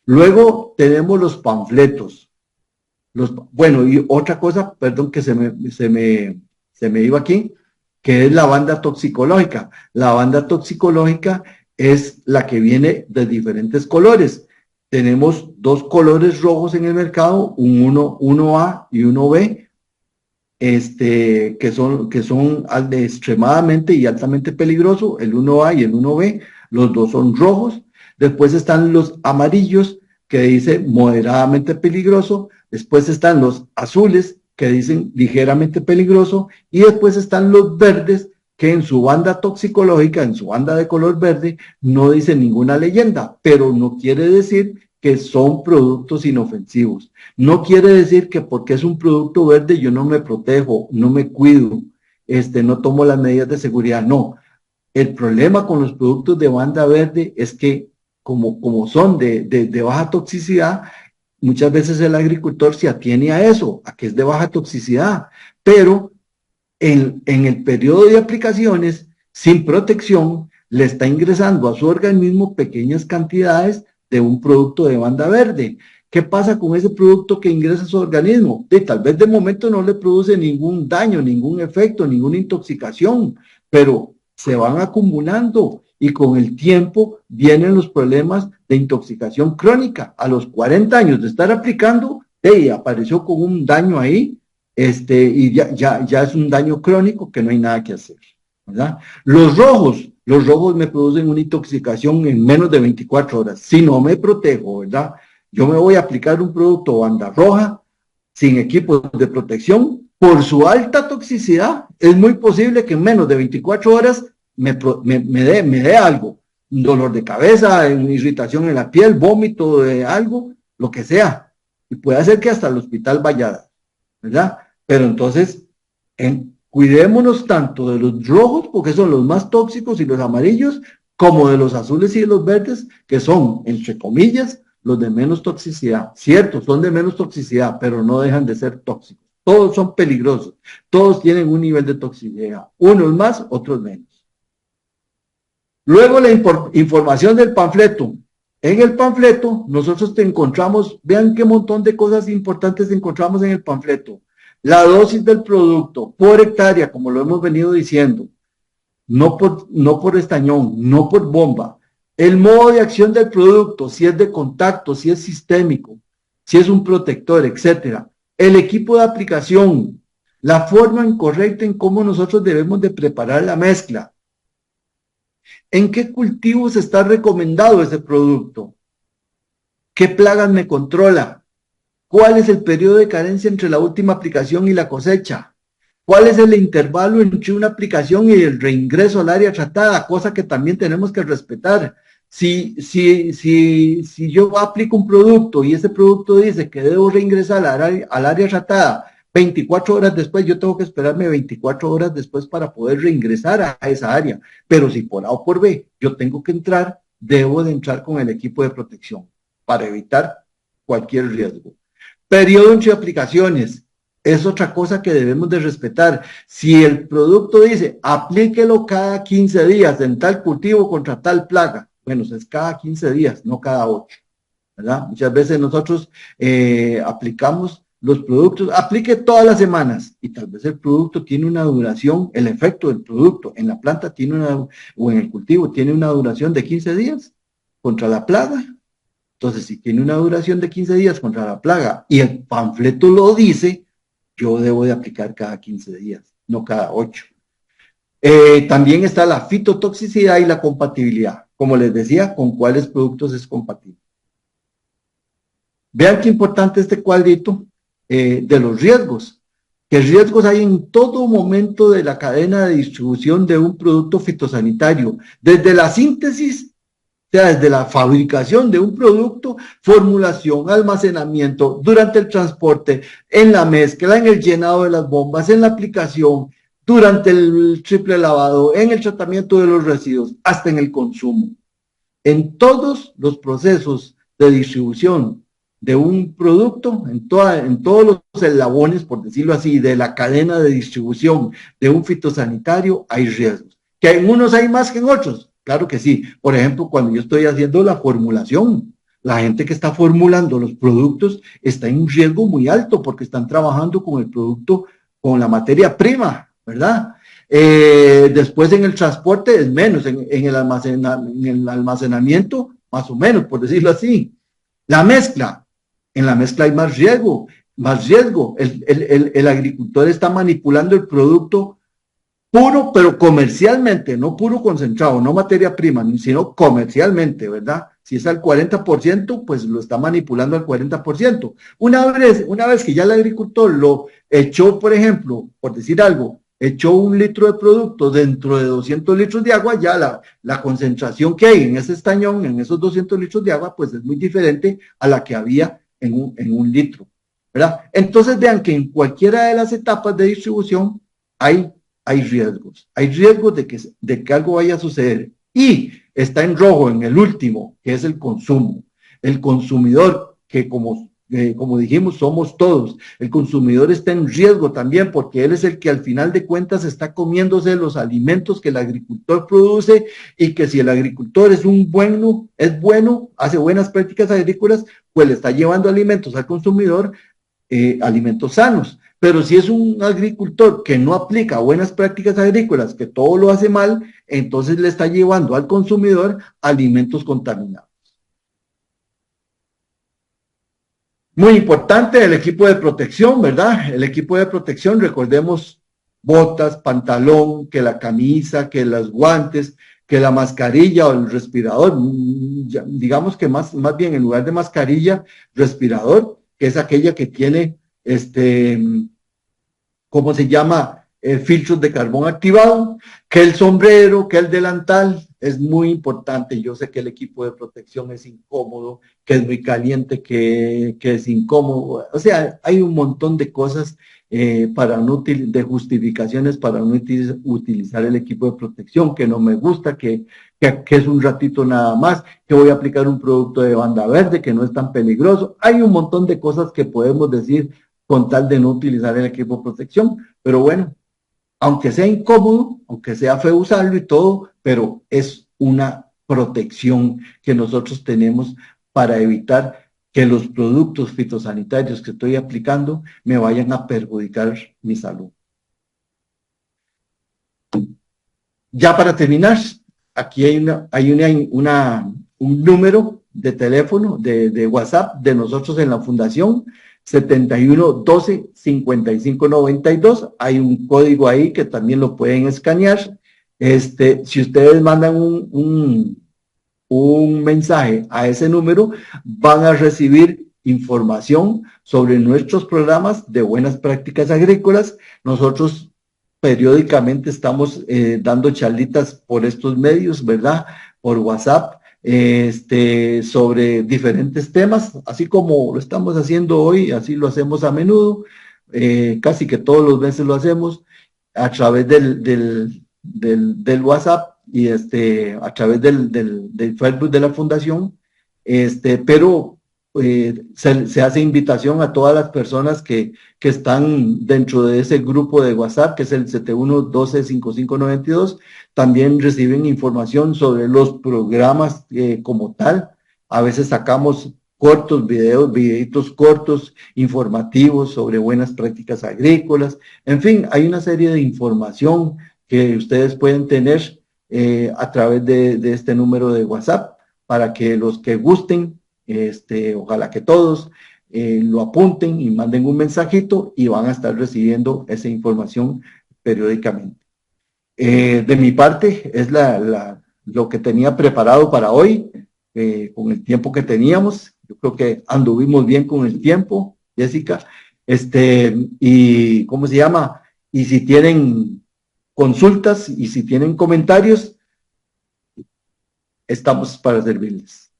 Luego tenemos los panfletos. Bueno, y otra cosa, perdón que se me iba aquí, que es la banda toxicológica. La banda toxicológica es la que viene de diferentes colores. Tenemos dos colores rojos en el mercado, un 1A y 1B, que son extremadamente y altamente peligrosos, el 1A y el 1B, los dos son rojos. Después están los amarillos, que dice moderadamente peligroso. Después están los azules, que dicen ligeramente peligroso. Y después están los verdes, que en su banda toxicológica, en su banda de color verde, no dice ninguna leyenda, pero no quiere decir que son productos inofensivos. No quiere decir que porque es un producto verde yo no me protejo, no me cuido, no tomo las medidas de seguridad. No, el problema con los productos de banda verde es que como son de baja toxicidad, muchas veces el agricultor se atiene a eso, a que es de baja toxicidad, pero en el periodo de aplicaciones, sin protección, le está ingresando a su organismo pequeñas cantidades de un producto de banda verde. ¿Qué pasa con ese producto que ingresa a su organismo? Tal vez de momento no le produce ningún daño, ningún efecto, ninguna intoxicación, pero se van acumulando y con el tiempo vienen los problemas de intoxicación crónica. A los 40 años de estar aplicando, apareció con un daño ahí, y ya es un daño crónico que no hay nada que hacer, ¿verdad? Los rojos me producen una intoxicación en menos de 24 horas. Si no me protejo, ¿verdad? Yo me voy a aplicar un producto banda roja sin equipos de protección. Por su alta toxicidad, es muy posible que en menos de 24 horas me dé algo. Un dolor de cabeza, una irritación en la piel, vómito de algo, lo que sea. Y puede hacer que hasta el hospital vaya, ¿verdad? Pero entonces, cuidémonos tanto de los rojos, porque son los más tóxicos, y los amarillos, como de los azules y de los verdes, que son, entre comillas, los de menos toxicidad. Cierto, son de menos toxicidad, pero no dejan de ser tóxicos. Todos son peligrosos. Todos tienen un nivel de toxicidad. Unos más, otros menos. Luego la información del panfleto. En el panfleto, nosotros te encontramos, vean qué montón de cosas importantes encontramos en el panfleto. La dosis del producto por hectárea, como lo hemos venido diciendo, no por estañón, no por bomba. El modo de acción del producto, si es de contacto, si es sistémico, si es un protector, etcétera. El equipo de aplicación, la forma incorrecta en cómo nosotros debemos de preparar la mezcla. ¿En qué cultivos está recomendado ese producto? ¿Qué plagas me controla? ¿Cuál es el periodo de carencia entre la última aplicación y la cosecha? ¿Cuál es el intervalo entre una aplicación y el reingreso al área tratada? Cosa que también tenemos que respetar. Si yo aplico un producto y ese producto dice que debo reingresar al área tratada 24 horas después, yo tengo que esperarme 24 horas después para poder reingresar a esa área. Pero si por A o por B yo tengo que entrar debo de entrar con el equipo de protección para evitar cualquier riesgo. Periodo entre aplicaciones es otra cosa que debemos de respetar. Si el producto dice, aplíquelo cada 15 días en tal cultivo contra tal plaga, bueno, es cada 15 días, no cada 8, ¿verdad? Muchas veces nosotros aplicamos los productos, aplique todas las semanas, y tal vez el producto tiene una duración, el efecto del producto en la planta tiene una, o en el cultivo tiene una duración de 15 días contra la plaga. Entonces, si tiene una duración de 15 días contra la plaga y el panfleto lo dice, yo debo de aplicar cada 15 días, no cada 8. También está la fitotoxicidad y la compatibilidad. Como les decía, con cuáles productos es compatible. Vean qué importante este cuadrito de los riesgos. ¿Qué riesgos hay en todo momento de la cadena de distribución de un producto fitosanitario? Desde la síntesis, o sea, desde la fabricación de un producto, formulación, almacenamiento, durante el transporte, en la mezcla, en el llenado de las bombas, en la aplicación, durante el triple lavado, en el tratamiento de los residuos, hasta en el consumo. En todos los procesos de distribución de un producto, en todos los eslabones, por decirlo así, de la cadena de distribución de un fitosanitario, hay riesgos. ¿Que en unos hay más que en otros? Claro que sí. Por ejemplo, cuando yo estoy haciendo la formulación, la gente que está formulando los productos está en un riesgo muy alto porque están trabajando con el producto, con la materia prima, ¿verdad? Después en el transporte es menos, en el almacenamiento más o menos, por decirlo así. La mezcla, en la mezcla hay más riesgo, el agricultor está manipulando el producto puro, pero comercialmente, no puro concentrado, no materia prima, sino comercialmente, ¿verdad? Si es al 40%, pues lo está manipulando al 40%. Una vez que ya el agricultor lo echó, por ejemplo, por decir algo, echó 1 litro de producto dentro de 200 litros de agua, ya la concentración que hay en ese estañón, en esos 200 litros de agua, pues es muy diferente a la que había en un litro, ¿verdad? Entonces vean que en cualquiera de las etapas de distribución hay riesgos de que algo vaya a suceder, y está en rojo en el último, que es el consumo. El consumidor, que como dijimos, somos todos. El consumidor está en riesgo también porque él es el que al final de cuentas está comiéndose los alimentos que el agricultor produce, y que si el agricultor es bueno, hace buenas prácticas agrícolas, pues le está llevando alimentos al consumidor, alimentos sanos. Pero si es un agricultor que no aplica buenas prácticas agrícolas, que todo lo hace mal, entonces le está llevando al consumidor alimentos contaminados. Muy importante el equipo de protección, ¿verdad? El equipo de protección, recordemos, botas, pantalón, que la camisa, que los guantes, que la mascarilla o el respirador, digamos que más bien en lugar de mascarilla, respirador, que es aquella que tiene, ¿cómo se llama? Filtros de carbón activado, que el sombrero, que el delantal, es muy importante. Yo sé que el equipo de protección es incómodo, que es muy caliente, que es incómodo. O sea, hay un montón de cosas de justificaciones para no utilizar el equipo de protección, que no me gusta, que es un ratito nada más, que voy a aplicar un producto de banda verde, que no es tan peligroso. Hay un montón de cosas que podemos decir con tal de no utilizar el equipo de protección, pero bueno, aunque sea incómodo, aunque sea feo usarlo y todo, pero es una protección que nosotros tenemos para evitar que los productos fitosanitarios que estoy aplicando me vayan a perjudicar mi salud. Ya para terminar, aquí hay un número de teléfono, de WhatsApp de nosotros en la fundación, 7112-5592. Hay un código ahí que también lo pueden escanear. Si ustedes mandan un mensaje a ese número, van a recibir información sobre nuestros programas de buenas prácticas agrícolas. Nosotros periódicamente estamos dando charlitas por estos medios, ¿verdad? Por WhatsApp, sobre diferentes temas, así como lo estamos haciendo hoy, así lo hacemos a menudo, casi que todos los meses lo hacemos a través del WhatsApp. y a través del Facebook de la fundación, pero se hace invitación a todas las personas que están dentro de ese grupo de WhatsApp, que es el 71125592. También reciben información sobre los programas como tal. A veces sacamos cortos videos, videitos cortos, informativos sobre buenas prácticas agrícolas. En fin, hay una serie de información que ustedes pueden tener a través de este número de WhatsApp, para que los que gusten, ojalá que todos lo apunten y manden un mensajito, y van a estar recibiendo esa información periódicamente. De mi parte, es lo que tenía preparado para hoy, con el tiempo que teníamos. Yo creo que anduvimos bien con el tiempo, Jessica. Y ¿cómo se llama? Y si tienen consultas y si tienen comentarios, estamos para servirles.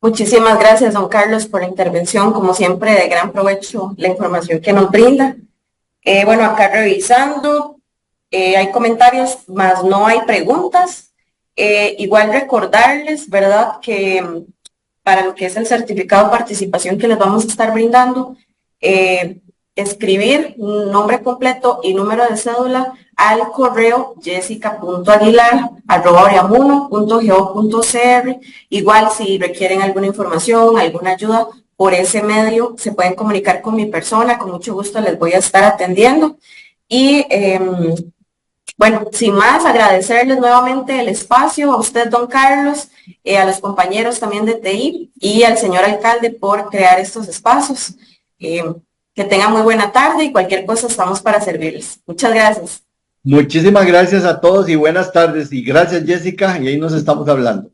Muchísimas gracias, don Carlos, por la intervención. Como siempre, de gran provecho la información que nos brinda. Bueno, acá revisando, hay comentarios, más no hay preguntas. Igual recordarles, ¿verdad?, que para lo que es el certificado de participación que les vamos a estar brindando, escribir nombre completo y número de cédula al correo jessica.aguilar@oriamuno.go.cr. Igual, si requieren alguna información, alguna ayuda por ese medio, se pueden comunicar con mi persona, con mucho gusto les voy a estar atendiendo. Y bueno, sin más, agradecerles nuevamente el espacio, a usted, don Carlos, a los compañeros también de TI y al señor alcalde por crear estos espacios. Que tengan muy buena tarde y cualquier cosa estamos para servirles. Muchas gracias. Muchísimas gracias a todos y buenas tardes. Y gracias, Jessica, y ahí nos estamos hablando.